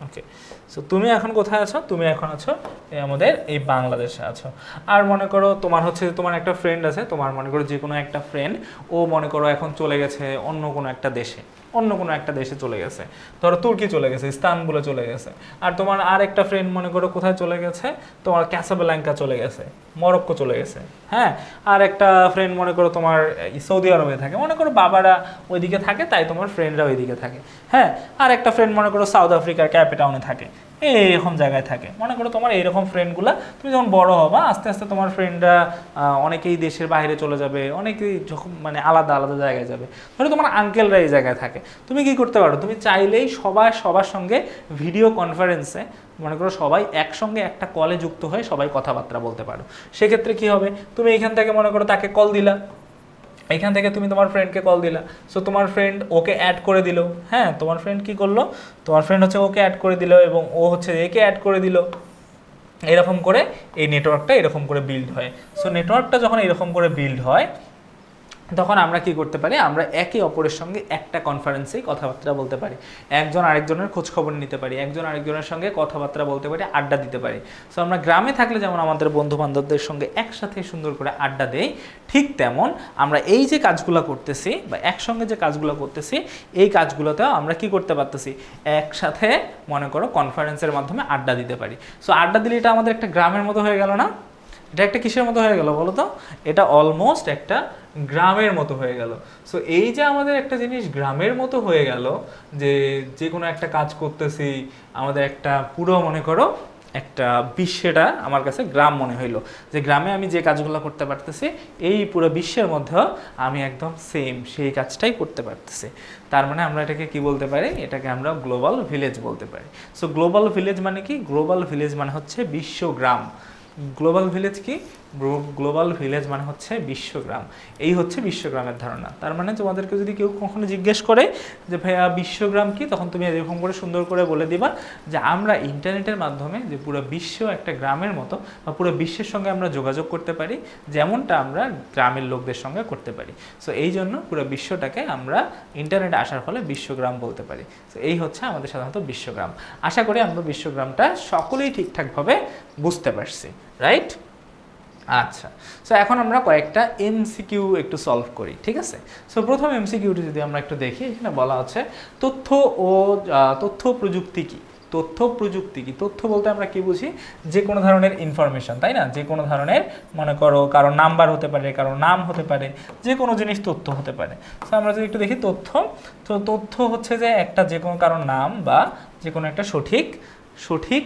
ওকে, সো তুমি এখন কোথায় আছো, তুমি এখন আছো আমাদের এই বাংলাদেশে আছো। আর মনে করো তোমার হচ্ছে তোমার একটা ফ্রেন্ড আছে, তোমার মনে করো যে কোনো একটা ফ্রেন্ড, ও মনে করো এখন চলে গেছে অন্য কোনো একটা দেশে, অন্য কোনো একটা দেশে চলে গেছে, ধরো তুর্কি চলে গেছে, ইস্তানবুলে চলে গেছে। আর তোমার আর একটা ফ্রেন্ড মনে করো কোথায় চলে গেছে, তোমার ক্যাসাব্লাঙ্কা চলে গেছে, মরক্কো চলে গেছে। হ্যাঁ, আর একটা ফ্রেন্ড মনে করো তোমার সৌদি আরবে থাকে, মনে করো বাবারা ওইদিকে থাকে তাই তোমার ফ্রেন্ডরা ওইদিকে থাকে। হ্যাঁ, আর একটা ফ্রেন্ড মনে করো সাউথ আফ্রিকার ক্যাপটাউনে থাকে, এইরকম জায়গায় থাকে। মনে করো তোমার এইরকম ফ্রেন্ডগুলো, তুমি যখন বড় হবা আস্তে আস্তে তোমার ফ্রেন্ডরা অনেকেই দেশের বাইরে চলে যাবে, অনেকেই যখন মানে আলাদা আলাদা জায়গায় যাবে। ধরো তোমার আঙ্কেলরা এই জায়গায় থাকে, তুমি কি করতে পারো, তুমি চাইলেই সবার সঙ্গে ভিডিও কনফারেন্সে মনে করো সবাই একসঙ্গে একটা কলে যুক্ত হয়ে সবাই কথাবার্তা বলতে পারো। সেক্ষেত্রে কি হবে, তুমি এখান থেকে মনে করো তাকে কল দিলা, এখান থেকে তুমি তোমার ফ্রেন্ডকে কল দিলা, সো তোমার ফ্রেন্ড ওকে অ্যাড করে দিল। হ্যাঁ, তোমার ফ্রেন্ড কি করলো, তোমার ফ্রেন্ড হচ্ছে ওকে অ্যাড করে দিল এবং ও হচ্ছে একে অ্যাড করে দিল। এরকম করে এই নেটওয়ার্কটা এরকম করে বিল্ড হয়। সো নেটওয়ার্কটা যখন এরকম করে বিল্ড হয় তখন আমরা কি করতে পারি, আমরা একে অপরের সঙ্গে একটা কনফারেন্সেই কথাবার্তা বলতে পারি, একজন আরেকজনের খোঁজ খবর নিতে পারি, একজন আরেকজনের সঙ্গে কথাবার্তা বলতে পারি, আড্ডা দিতে পারি। সো আমরা গ্রামে থাকলে যেমন আমাদের বন্ধু বান্ধবদের সঙ্গে একসাথে সুন্দর করে আড্ডা দেই, ঠিক তেমন আমরা এই যে কাজগুলো করতেছি বা একসঙ্গে যে কাজগুলো করতেছি, এই কাজগুলোতেও আমরা কি করতে পারতেছি, একসাথে মনে করো কনফারেন্সের মাধ্যমে আড্ডা দিতে পারি। সো আড্ডা দিলে এটা আমাদের একটা গ্রামের মতো হয়ে গেল না, এটা একটা কিসের মতো হয়ে গেল বলো তো, এটা অলমোস্ট একটা গ্রামের মতো হয়ে গেল। সো এই যে আমাদের একটা জিনিস গ্রামের মতো হয়ে গেল, যে কোনো একটা কাজ করতেছি, আমাদের একটা পুরো মনে করো একটা বিশ্বেটা আমার কাছে গ্রাম মনে হইলো, যে গ্রামে আমি যে কাজগুলো করতে পারতেছি এই পুরো বিশ্বের মধ্যেও আমি একদম সেম সেই কাজটাই করতে পারতেছি। তার মানে আমরা এটাকে কি বলতে পারি, এটাকে আমরা গ্লোবাল ভিলেজ বলতে পারি। সো গ্লোবাল ভিলেজ মানে কি, গ্লোবাল ভিলেজ মানে হচ্ছে বিশ্বগ্রাম। গ্লোবাল ভিলেজ কি, গ্লোবাল ভিলেজ মানে হচ্ছে বিশ্বগ্রাম। এই হচ্ছে বিশ্বগ্রামের ধারণা। তার মানে তোমাদেরকে যদি কেউ কখনো জিজ্ঞেস করে যে ভাইয়া বিশ্বগ্রাম কি, তখন তুমি এরকম করে সুন্দর করে বলে দিবা যে আমরা ইন্টারনেটের মাধ্যমে যে পুরো বিশ্ব একটা গ্রামের মতো বা পুরো বিশ্বের সঙ্গে আমরা যোগাযোগ করতে পারি, যেমনটা আমরা গ্রামের লোকদের সঙ্গে করতে পারি। সো এই জন্য পুরো বিশ্বটাকে আমরা ইন্টারনেটে আসার ফলে বিশ্বগ্রাম বলতে পারি। সো এই হচ্ছে আমাদের সাধারণত বিশ্বগ্রাম। আশা করি আমরা বিশ্বগ্রামটা সকলেই ঠিকঠাকভাবে বুঝতে পারছি, রাইট? আচ্ছা, সো এখন আমরা কয়েকটা এমসিকিউ একটু সলভ করি, ঠিক আছে? সো প্রথম এমসিকিউটি যদি আমরা একটু দেখি, এখানে বলা হচ্ছে তথ্য প্রযুক্তি কি। তথ্য প্রযুক্তি কি? তথ্য বলতে আমরা কি বুঝি? যে কোনো ধরনের ইনফরমেশন, তাই না? যে কোনো ধরনের, মনে করো কারো নাম্বার হতে পারে, কারো নাম হতে পারে, যে কোনো জিনিস তথ্য হতে পারে। তো আমরা যদি একটু দেখি তথ্য, তো তথ্য হচ্ছে যে একটা যে কোনো কারো নাম বা যে কোনো একটা সঠিক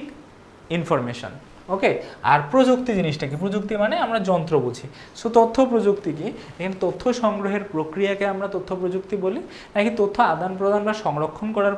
ইনফরমেশন। ওকে, আর প্রযুক্তি জিনিসটা কি? প্রযুক্তি মানে আমরা যন্ত্র বুঝি। সো তথ্য প্রযুক্তি কি? এখানে তথ্য সংগ্রহের প্রক্রিয়াকে আমরা তথ্য প্রযুক্তি বলি, নাকি তথ্য আদান প্রদান বা সংরক্ষণ করার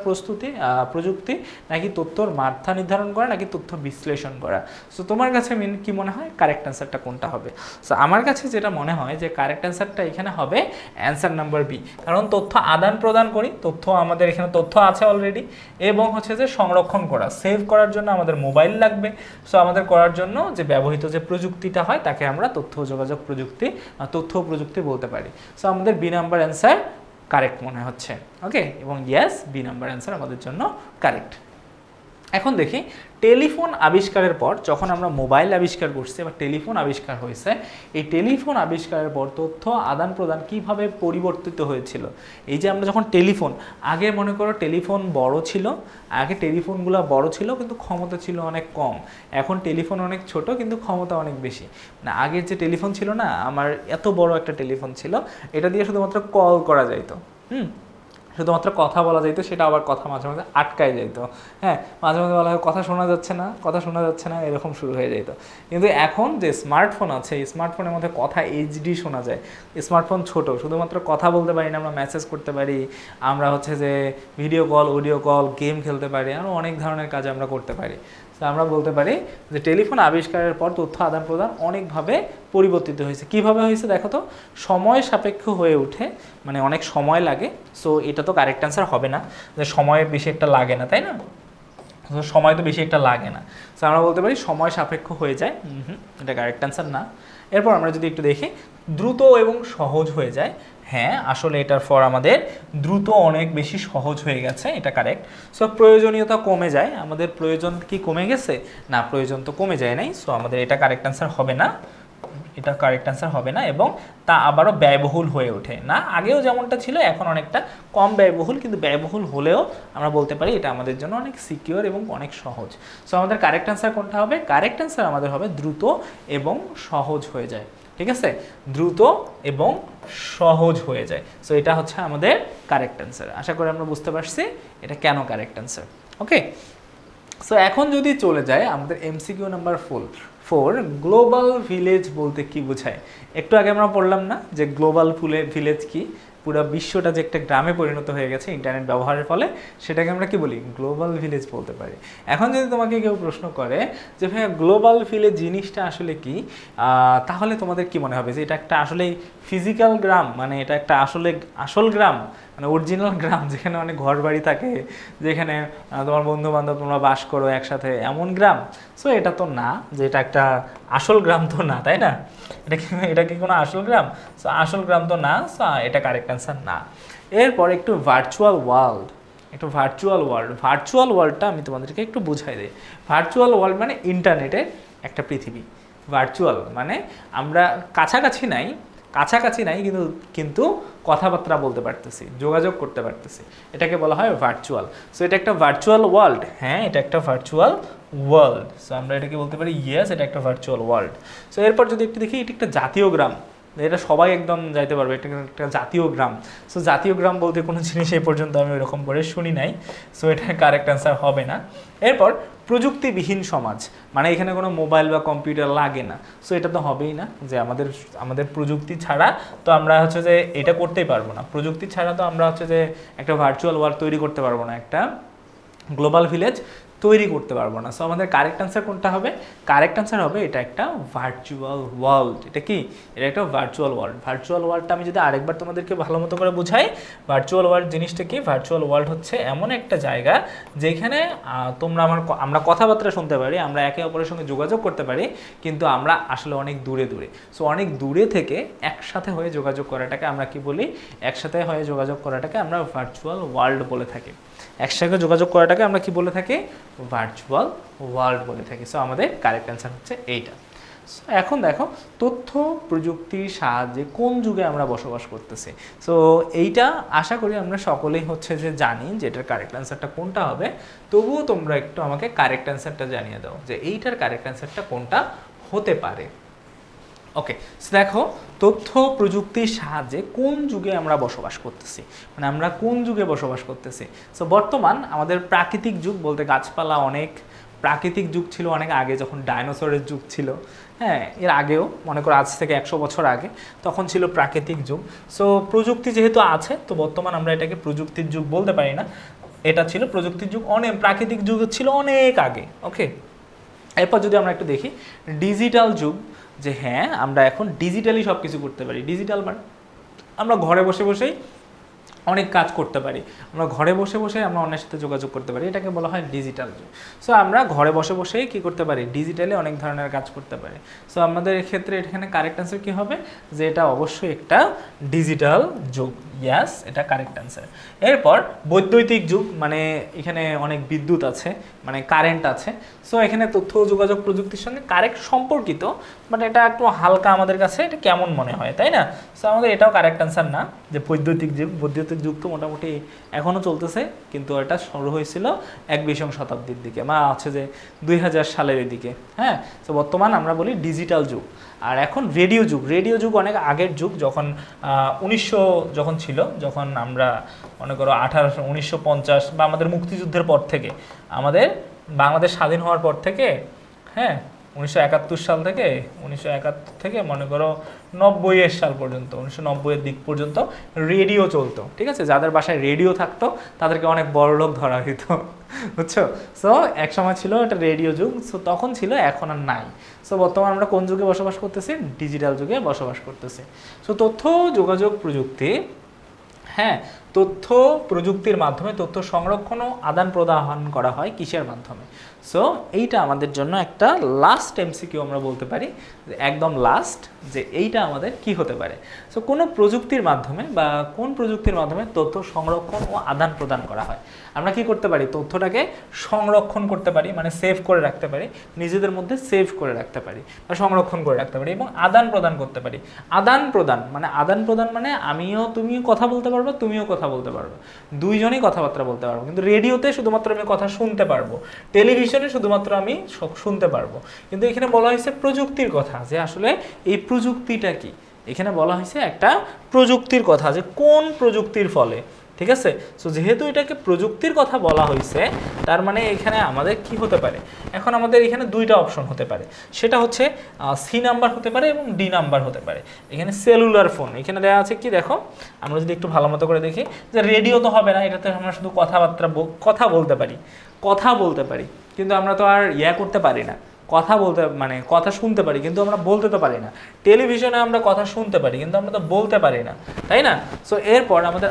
প্রযুক্তি, নাকি তথ্যর মাত্রা নির্ধারণ করা, নাকি তথ্য বিশ্লেষণ করা? সো তোমার কাছে কি মনে হয় কারেক্ট অ্যান্সারটা কোনটা হবে? সো আমার কাছে যেটা মনে হয় যে কারেক্ট অ্যান্সারটা এখানে হবে অ্যান্সার নাম্বার বি। কারণ তথ্য আদান প্রদান করি, তথ্য আমাদের এখানে তথ্য আছে অলরেডি, এবং হচ্ছে যে সংরক্ষণ করা, সেভ করার জন্য আমাদের মোবাইল লাগবে। সো আমাদের করার জন্য যে ব্যবহৃত যে প্রযুক্তিটা হয় তাকে আমরা তথ্য যোগাযোগ প্রযুক্তি, তথ্য প্রযুক্তি বলতে পারি। সো আমাদের বি নাম্বার অ্যান্সার কারেক্ট মনে হচ্ছে। ওকে, এবং ইয়েস, বি নাম্বার অ্যান্সার আমাদের জন্য কারেক্ট। এখন দেখি টেলিফোন আবিষ্কারের পর, যখন আমরা মোবাইল আবিষ্কার করছি বা টেলিফোন আবিষ্কার হয়েছে, এই টেলিফোন আবিষ্কারের পর তথ্য আদান প্রদান কিভাবে পরিবর্তিত হয়েছিল। এই যে আমরা যখন টেলিফোন, আগে মনে করো টেলিফোন বড় ছিল, আগে টেলিফোনগুলো বড় ছিল কিন্তু ক্ষমতা ছিল অনেক কম। এখন টেলিফোন অনেক ছোট কিন্তু ক্ষমতা অনেক বেশি। না, আগের যে টেলিফোন ছিল না, আমার এত বড় একটা টেলিফোন ছিল, এটা দিয়ে শুধুমাত্র কল করা যাইতো, শুধুমাত্র কথা বলা যাইতো, সেটা আবার কথা মাঝে মাঝে আটকায় যাইতো। হ্যাঁ, মাঝে মাঝে বলা হয় কথা শোনা যাচ্ছে না, এরকম শুরু হয়ে যেত। কিন্তু এখন যে স্মার্টফোন আছে, এই স্মার্টফোনের মধ্যে কথা এইচডি শোনা যায়। স্মার্টফোন ছোট, শুধুমাত্র কথা বলতে পারি না, আমরা মেসেজ করতে পারি, আমরা হচ্ছে যে video call, audio call, game খেলতে পারি, আরও অনেক ধরনের কাজ আমরা করতে পারি। তো আমরা বলতে পারি যে টেলিফোন আবিষ্কারের পর তথ্য আদান প্রদান অনেকভাবে পরিবর্তিত হয়েছে। কিভাবে হয়েছে দেখো তো? সময় সাপেক্ষ হয়ে ওঠে, মানে অনেক সময় লাগে। সো এটা তো কারেক্ট অ্যান্সার হবে না, যে সময় বেশি একটা লাগে না, তাই না? সময় তো বেশি একটা লাগে না। সো আমরা বলতে পারি সময় সাপেক্ষ হয়ে যায়, এটা কারেক্ট অ্যান্সার না। এরপর আমরা যদি একটু দেখি দ্রুত এবং সহজ হয়ে যায়, হ্যাঁ আসলে এটার ফর আমাদের দ্রুত অনেক বেশি সহজ হয়ে গেছে, এটা কারেক্ট। সো প্রয়োজনীয়তা কমে যায়, আমাদের প্রয়োজন কি কমে গেছে? না, প্রয়োজন তো কমে যায় নাই। সো আমাদের এটা কারেক্ট অ্যান্সার হবে না, এটা কারেক্ট অ্যান্সার হবে না। এবং তা আবারও ব্যয়বহুল হয়ে ওঠে না, আগেও যেমনটা ছিল এখন অনেকটা কম ব্যয়বহুল, কিন্তু ব্যয়বহুল হলেও আমরা বলতে পারি এটা আমাদের জন্য অনেক সিকিউর এবং অনেক সহজ। সো আমাদের কারেক্ট অ্যান্সার কোনটা হবে? কারেক্ট অ্যান্সার আমাদের হবে দ্রুত এবং সহজ হয়ে যায়। ঠিক আছে, দ্রুত এবং সহজ হয়ে যায়। সো এটা হচ্ছে আমাদের কারেক্ট অ্যান্সার। আশা করি আমরা বুঝতে পারছি এটা কেন কারেক্ট অ্যান্সার। ওকে, সো এখন যদি চলে যায় আমাদের এমসিকিউ নাম্বার 4, গ্লোবাল ভিলেজ বলতে কি বোঝায়? একটু আগে আমরা পড়লাম না যে গ্লোবাল ভিলেজ কি? পুরো বিশ্বটা যে একটা গ্রামে পরিণত হয়ে গেছে ইন্টারনেট ব্যবহারের ফলে, সেটাকে আমরা কি বলি? গ্লোবাল ভিলেজ বলতে পারি। এখন যদি তোমাকে কেউ প্রশ্ন করে যে ভাইয়া গ্লোবাল ভিলেজ জিনিসটা আসলে কি, তাহলে তোমাদের কি মনে হবে যে এটা একটা আসলে ফিজিক্যাল গ্রাম, মানে এটা একটা আসল গ্রাম, মানে অরিজিনাল গ্রাম যেখানে অনেক ঘর বাড়ি থাকে, যেখানে তোমার বন্ধু বান্ধব তোমরা বাস করো একসাথে, এমন গ্রাম? সো এটা তো না, যে এটা একটা আসল গ্রাম তো না, তাই না? এটা কি কোনো আসল গ্রাম? সো আসল গ্রাম তো না, সো এটা কারেক্ট অ্যান্সার না। এরপর একটু ভার্চুয়াল ওয়ার্ল্ডটা আমি তোমাদেরকে একটু বুঝাই দিই। ভার্চুয়াল ওয়ার্ল্ড মানে ইন্টারনেটের একটা পৃথিবী। ভার্চুয়াল মানে আমরা কাছাকাছি নাই কিন্তু কথাবার্তা বলতে পারতেছি, যোগাযোগ করতে পারতেছি, এটাকে বলা হয় ভার্চুয়াল। সো এটা একটা ভার্চুয়াল ওয়ার্ল্ড, হ্যাঁ এটা একটা ভার্চুয়াল ওয়ার্ল্ড। সো আমরা এটাকে বলতে পারি ইয়েস, এটা একটা ভার্চুয়াল ওয়ার্ল্ড। সো এরপর যদি একটু দেখি, এটা একটা জাতীয় গ্রাম, এটা সবাই একদম যাইতে পারবে, এটা একটা জাতীয় গ্রাম। সো জাতীয় গ্রাম বলতে কোনো জিনিস এই পর্যন্ত আমি ওরকম করে শুনি নাই। সো এটা কারেক্ট অ্যান্সার হবে না। এরপর প্রযুক্তিবিহীন সমাজ, মানে এখানে কোনো মোবাইল বা কম্পিউটার লাগে না। সো এটা তো হবেই না, যে আমাদের প্রযুক্তি ছাড়া তো আমরা হচ্ছে যে এটা করতেই পারবো না। প্রযুক্তি ছাড়া তো আমরা হচ্ছে যে একটা ভার্চুয়াল ওয়ার্ল্ড তৈরি করতে পারবো না, একটা গ্লোবাল ভিলেজ তৈরি করতে পারবো না। সো আমাদের কারেক্ট অ্যান্সার কোনটা হবে? কারেক্ট অ্যান্সার হবে এটা একটা ভার্চুয়াল ওয়ার্ল্ড। এটা কি? এটা একটা ভার্চুয়াল ওয়ার্ল্ড। ভার্চুয়াল ওয়ার্ল্ডটা আমি যদি আরেকবার তোমাদেরকে ভালো মতো করে বুঝাই, ভার্চুয়াল ওয়ার্ল্ড জিনিসটা কি? ভার্চুয়াল ওয়ার্ল্ড হচ্ছে এমন একটা জায়গা যেখানে আমরা কথাবার্তা শুনতে পারি, আমরা একে অপরের সঙ্গে যোগাযোগ করতে পারি, কিন্তু আমরা আসলে অনেক দূরে। সো অনেক দূরে থেকে একসাথে হয়ে যোগাযোগ করাটাকে আমরা কি বলি? একসাথে হয়ে যোগাযোগ করাটাকে আমরা ভার্চুয়াল ওয়ার্ল্ড বলে থাকি। একসাথে যোগাযোগ করাটাকে আমরা কি বলে থাকি? ভার্চুয়াল ওয়ার্ল্ড বলে থাকি। সো আমাদের কারেক্ট অ্যান্সার হচ্ছে এইটা। এখন দেখো তথ্য প্রযুক্তির সাহায্যে কোন যুগে আমরা বসবাস করতেছি। সো এইটা আশা করি আমরা সকলেই হচ্ছে যে জানি যে এটার কারেক্ট অ্যান্সারটা কোনটা হবে, তবুও তোমরা একটু আমাকে কারেক্ট অ্যান্সারটা জানিয়ে দাও যে এইটার কারেক্ট অ্যান্সারটা কোনটা হতে পারে। ওকে, দেখো তথ্য প্রযুক্তির সাহায্যে কোন যুগে আমরা বসবাস করতেছি, মানে আমরা কোন যুগে বসবাস করতেছি। সো বর্তমান আমাদের প্রাকৃতিক যুগ বলতে গাছপালা অনেক, প্রাকৃতিক যুগ ছিল অনেক আগে যখন ডাইনোসরের যুগ ছিল, হ্যাঁ এর আগেও মনে করো আজ থেকে 100 বছর আগে তখন ছিল প্রাকৃতিক যুগ। সো প্রযুক্তি যেহেতু আছে তো বর্তমান আমরা এটাকে প্রযুক্তির যুগ বলতে পারি না, এটা ছিল প্রযুক্তির যুগ, অনেক প্রাকৃতিক যুগ ছিল অনেক আগে। ওকে, এরপর যদি আমরা একটু দেখি ডিজিটাল যুগ, যে হ্যাঁ আমরা এখন ডিজিটালি সব কিছু করতে পারি। ডিজিটাল মানে আমরা ঘরে বসে বসেই অনেক কাজ করতে পারি, আমরা ঘরে বসে বসে আমরা অন্যের সাথে যোগাযোগ করতে পারি, এটাকে বলা হয় ডিজিটাল যুগ। সো আমরা ঘরে বসে বসেই কী করতে পারি, ডিজিটালি অনেক ধরনের কাজ করতে পারি। সো আমাদের ক্ষেত্রে এখানে কারেক্ট অ্যান্সার কী হবে, যে এটা অবশ্যই একটা ডিজিটাল যুগ। ইয়াস, এটা কারেক্ট অ্যান্সার। এরপর বৈদ্যুতিক যুগ, মানে এখানে অনেক বিদ্যুৎ আছে, মানে কারেন্ট আছে। সো এখানে তথ্য ও যোগাযোগ প্রযুক্তির সঙ্গে কারেক্ট সম্পর্কিত, বাট এটা একটু হালকা আমাদের কাছে এটা কেমন মনে হয়, তাই না? সো আমাদের এটাও কারেক্ট অ্যান্সার না, যে বৈদ্যুতিক যুগ। বৈদ্যুতিক যুগ তো মোটামুটি এখনও চলতেছে, কিন্তু এটা শুরু হয়েছিল 21 শতাব্দীর দিকে, বা হচ্ছে যে 2000 সালের দিকে। হ্যাঁ, তো বর্তমান আমরা বলি ডিজিটাল যুগ। আর এখন রেডিও যুগ। রেডিও যুগ অনেক আগের যুগ, যখন 1900 যখন ছিল, যখন আমরা মনে করো 1950 বা আমাদের মুক্তিযুদ্ধের পর থেকে, আমাদের বাংলাদেশ স্বাধীন হওয়ার পর থেকে, হ্যাঁ 1971 সাল থেকে 1971 থেকে মনে করো 90-এর সাল পর্যন্ত, 1990-এর দিক পর্যন্ত রেডিও চলতো। ঠিক আছে, যাদের বাসায় রেডিও থাকতো তাদেরকে অনেক বড় লোক ধরা হইতো, বুঝছো? সো এক সময় ছিল এটা রেডিও যুগ, সো তখন ছিল, এখন আর নাই। সো বর্তমানে আমরা কোন যুগে বসবাস করতেছি, ডিজিটাল যুগে বসবাস করতেছি। সো তথ্য যোগাযোগ প্রযুক্তি, হ্যাঁ তথ্য প্রযুক্তির মাধ্যমে তথ্য সংরক্ষণ ও আদান প্রদান করা হয় কিসের মাধ্যমে। সো এইটা আমাদের জন্য একটা লাস্ট এমসিকিউ আমরা বলতে পারি, একদম লাস্ট, যে এইটা আমাদের কি হতে পারে। সো কোনো প্রযুক্তির মাধ্যমে বা কোন প্রযুক্তির মাধ্যমে তথ্য সংরক্ষণ ও আদান প্রদান করা হয়। আমরা কি করতে পারি, তথ্যটাকে সংরক্ষণ করতে পারি, মানে সেভ করে রাখতে পারি, নিজেদের মধ্যে সেভ করে রাখতে পারি বা সংরক্ষণ করে রাখতে পারি, এবং আদান প্রদান করতে পারি। আদান প্রদান মানে আমিও তুমিও কথা বলতে পারবো, তুমিও কথা বলতে পারবো, দুইজনেই কথাবার্তা বলতে পারবো। কিন্তু রেডিওতে শুধুমাত্র আমি কথা শুনতে পারবো, টেলিভিশনে শুধুমাত্র আমি শুনতে পারবো। কিন্তু এখানে বলা হয়েছে প্রযুক্তির কথা, যে আসলে এই প্রযুক্তিটা কি। এখানে বলা হয়েছে একটা প্রযুক্তির কথা, যে কোন প্রযুক্তির ফলে। ঠিক আছে, সো যেহেতু এটাকে প্রযুক্তির কথা বলা হয়েছে, তার মানে এখানে আমাদের কি হতে পারে, এখন আমাদের এখানে দুইটা অপশন হতে পারে। সেটা হচ্ছে সি নাম্বার হতে পারে এবং ডি নাম্বার হতে পারে। এখানে সেলুলার ফোন এখানে দেওয়া আছে কি, দেখো আমরা যদি একটু ভালো মতো করে দেখি, যে রেডিও তো হবে না, এটাতে আমরা শুধু কথা বলতে পারি, কিন্তু আমরা তো আর করতে পারি না, কথা বলতে, মানে কথা শুনতে পারি কিন্তু আমরা বলতে তো পারি না। টেলিভিশনে আমরা কথা শুনতে পারি কিন্তু আমরা তো বলতে পারি না, তাই না? সো এরপর আমাদের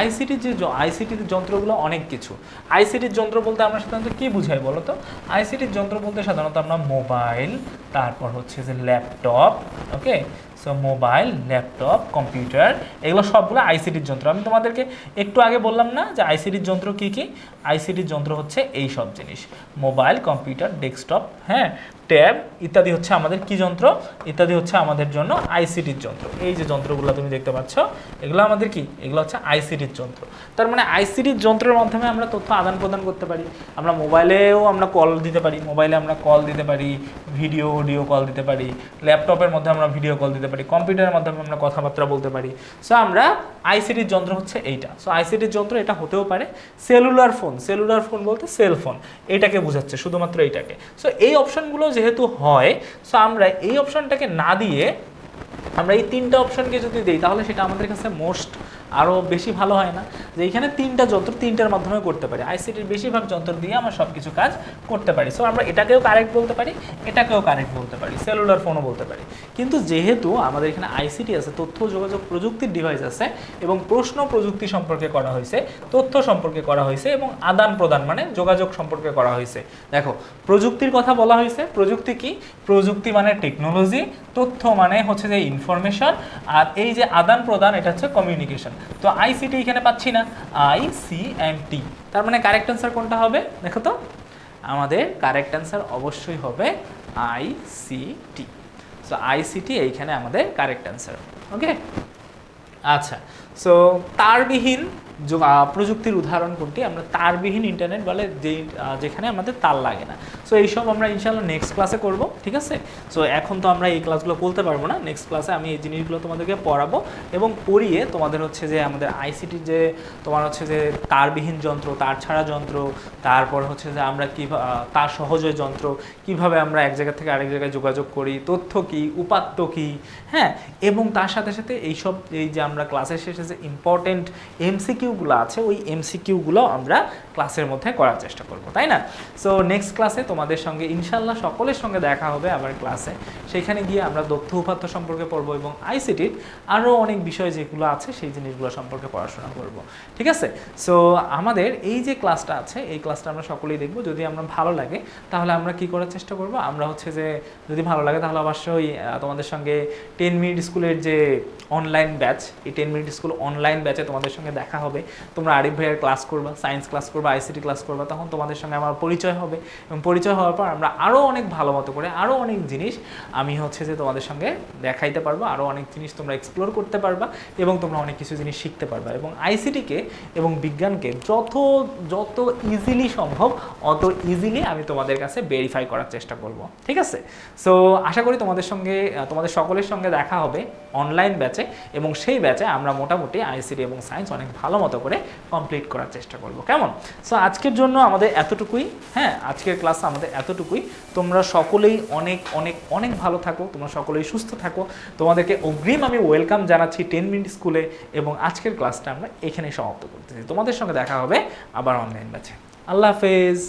আইসিটির যন্ত্রগুলো অনেক কিছু। আইসিটির যন্ত্র বলতে আমরা সাধারণত কি বুঝাই বলো তো? আইসিটির যন্ত্র বলতে সাধারণত আমরা মোবাইল, তারপর হচ্ছে যে ল্যাপটপ, ওকে, সো মোবাইল, ল্যাপটপ, কম্পিউটার, এগুলো সবগুলো আইসিটির যন্ত্র। আমি তোমাদেরকে একটু আগে বললাম না যে আইসিটির যন্ত্র কী কী? আইসিটির যন্ত্র হচ্ছে এই সব জিনিস, মোবাইল, কম্পিউটার, ডেস্কটপ, হ্যাঁ, ট্যাব ইত্যাদি হচ্ছে আমাদের কি যন্ত্র, ইত্যাদি হচ্ছে আমাদের জন্য আইসিটির যন্ত্র। এই যে যন্ত্রগুলো তুমি দেখতে পাচ্ছ, এগুলো আমাদের কি, এগুলো হচ্ছে আইসিটির যন্ত্র। তার মানে আইসিটির যন্ত্রের মাধ্যমে আমরা তথ্য আদান প্রদান করতে পারি। আমরা মোবাইলেও আমরা কল দিতে পারি, মোবাইলে আমরা কল দিতে পারি, অডিও কল দিতে পারি, ল্যাপটপের মধ্যে আমরা ভিডিও কল দিতে পারি, কম্পিউটারের মাধ্যমে আমরা কথাবার্তা বলতে পারি। সো আমরা আইসিটির যন্ত্র হচ্ছে এইটা। সো আইসিটির যন্ত্র এটা হতেও পারে। সেলুলার ফোন বলতে সেলফোন, এটাকে বোঝাচ্ছে, শুধুমাত্র এইটাকে। সো এই অপশনগুলো যেহেতু হয়, সো আমরা এই অপশনটাকে না দিয়ে আমরা এই তিনটা অপশনকে যদি দিই, তাহলে সেটা আমাদের কাছে আরও বেশি ভালো হয় না? যে এইখানে তিনটা যন্ত্র, তিনটার মাধ্যমে করতে পারি, আইসিটির বেশিরভাগ যন্ত্র দিয়ে আমরা সব কিছু কাজ করতে পারি। সো আমরা এটাকেও কারেক্ট বলতে পারি, এটাকেও কারেক্ট বলতে পারি, সেলুলার ফোনও বলতে পারি। কিন্তু যেহেতু আমাদের এখানে আইসিটি আছে, তথ্য যোগাযোগ প্রযুক্তির ডিভাইস আছে, এবং প্রশ্ন প্রযুক্তি সম্পর্কে করা হয়েছে, তথ্য সম্পর্কে করা হয়েছে, এবং আদান প্রদান মানে যোগাযোগ সম্পর্কে করা হয়েছে। দেখো প্রযুক্তির কথা বলা হয়েছে, প্রযুক্তি কি? প্রযুক্তি মানে টেকনোলজি, তথ্য মানে হচ্ছে যে ইনফরমেশন, আর এই যে আদান প্রদান এটা হচ্ছে কমিউনিকেশন। তো আইসিটি এখানে পাচ্ছি না, ICMT। তার মানে কারেক্ট অ্যান্সার কোনটা হবে? দেখো তো, আমাদের কারেক্ট অ্যান্সার অবশ্যই হবে আইসিটি। সো আইসিটি এইখানে আমাদের কারেক্ট অ্যান্সার। ওকে, আচ্ছা। সো তারবিহীন প্রযুক্তির উদাহরণ কোনটি? আমরা তারবিহীন ইন্টারনেট বলে যেখানে আমাদের তার লাগে না। সো এইসব আমরা ইনশাআল্লাহ নেক্সট ক্লাসে করব, ঠিক আছে? সো এখন তো আমরা এই ক্লাসগুলো বলতে পারবো না, নেক্সট ক্লাসে আমি এই জিনিসগুলো তোমাদেরকে পড়াবো এবং পড়িয়ে তোমাদের হচ্ছে যে আমাদের আইসিটির যে তোমার হচ্ছে যে তারবিহীন যন্ত্র, তার ছাড়া যন্ত্র, তারপর হচ্ছে যে আমরা কীভাবে তার সহজে যন্ত্র, কিভাবে আমরা এক জায়গা থেকে আরেক জায়গায় যোগাযোগ করি, তথ্য কী, উপাত্ত কী, হ্যাঁ, এবং তার সাথে সাথে এইসব এই যে আমরা ক্লাসের শেষে যে ইম্পর্টেন্ট এমসিকিউগুলো আছে ওই এমসিকিউগুলো আমরা ক্লাসের মধ্যে করার চেষ্টা করব, তাই না? সো নেক্সট ক্লাসে তোমাদের সঙ্গে ইনশাল্লাহ সকলের সঙ্গে দেখা হবে আবার ক্লাসে। সেখানে গিয়ে আমরা তথ্য উপাত্ত সম্পর্কে পড়বো এবং আইসিটির আরও অনেক বিষয় যেগুলো আছে সেই জিনিসগুলো সম্পর্কে পড়াশোনা করব, ঠিক আছে? সো আমাদের এই যে ক্লাসটা আছে এই ক্লাসটা আমরা সকলেই দেখব। যদি আমরা ভালো লাগে তাহলে আমরা কি করার চেষ্টা করব, আমরা হচ্ছে যে যদি ভালো লাগে তাহলে অবশ্যই তোমাদের সঙ্গে 10 মিনিট স্কুলের যে অনলাইন ব্যাচ, এই 10 মিনিট স্কুল অনলাইন ব্যাচে তোমাদের সঙ্গে দেখা হবে। তোমরা আরিফ ভাইয়ের ক্লাস করবা, সায়েন্স ক্লাস করবা, আইসিটি ক্লাস করবা, তখন তোমাদের সঙ্গে আমার পরিচয় হবে এবং পরিচয় হওয়ার পর আমরা আরও অনেক ভালো মতো করে আরও অনেক জিনিস আমি হচ্ছে যে তোমাদের সঙ্গে দেখাইতে পারবো, আরও অনেক জিনিস তোমরা এক্সপ্লোর করতে পারবা এবং তোমরা অনেক কিছু জিনিস শিখতে পারবা এবং আইসিটিকে এবং বিজ্ঞানকে যত ইজিলি সম্ভব অত ইজিলি আমি তোমাদের কাছে ভেরিফাই করার চেষ্টা করব, ঠিক আছে? সো আশা করি তোমাদের সকলের সঙ্গে দেখা হবে অনলাইন ব্যাচে এবং সেই ব্যাচে আমরা মোটামুটি আইসিটি এবং সায়েন্স অনেক ভালো মতো করে কমপ্লিট করার চেষ্টা করব, কেমন? সো আজকের জন্য আমাদের এতটুকুই, হ্যাঁ, আজকের ক্লাস আমাদের এতটুকুই। তোমরা সকলেই অনেক অনেক অনেক ভালো থাকো, তোমরা সকলেই সুস্থ থাকো। তোমাদেরকে অগ্রিম আমি ওয়েলকাম জানাচ্ছি 10 মিনিট স্কুলে এবং আজকের ক্লাসটা আমরা এখানেই সমাপ্ত করতেছি। তোমাদের সঙ্গে দেখা হবে আবার অনলাইন ব্যাচে। আল্লাহ হাফেজ।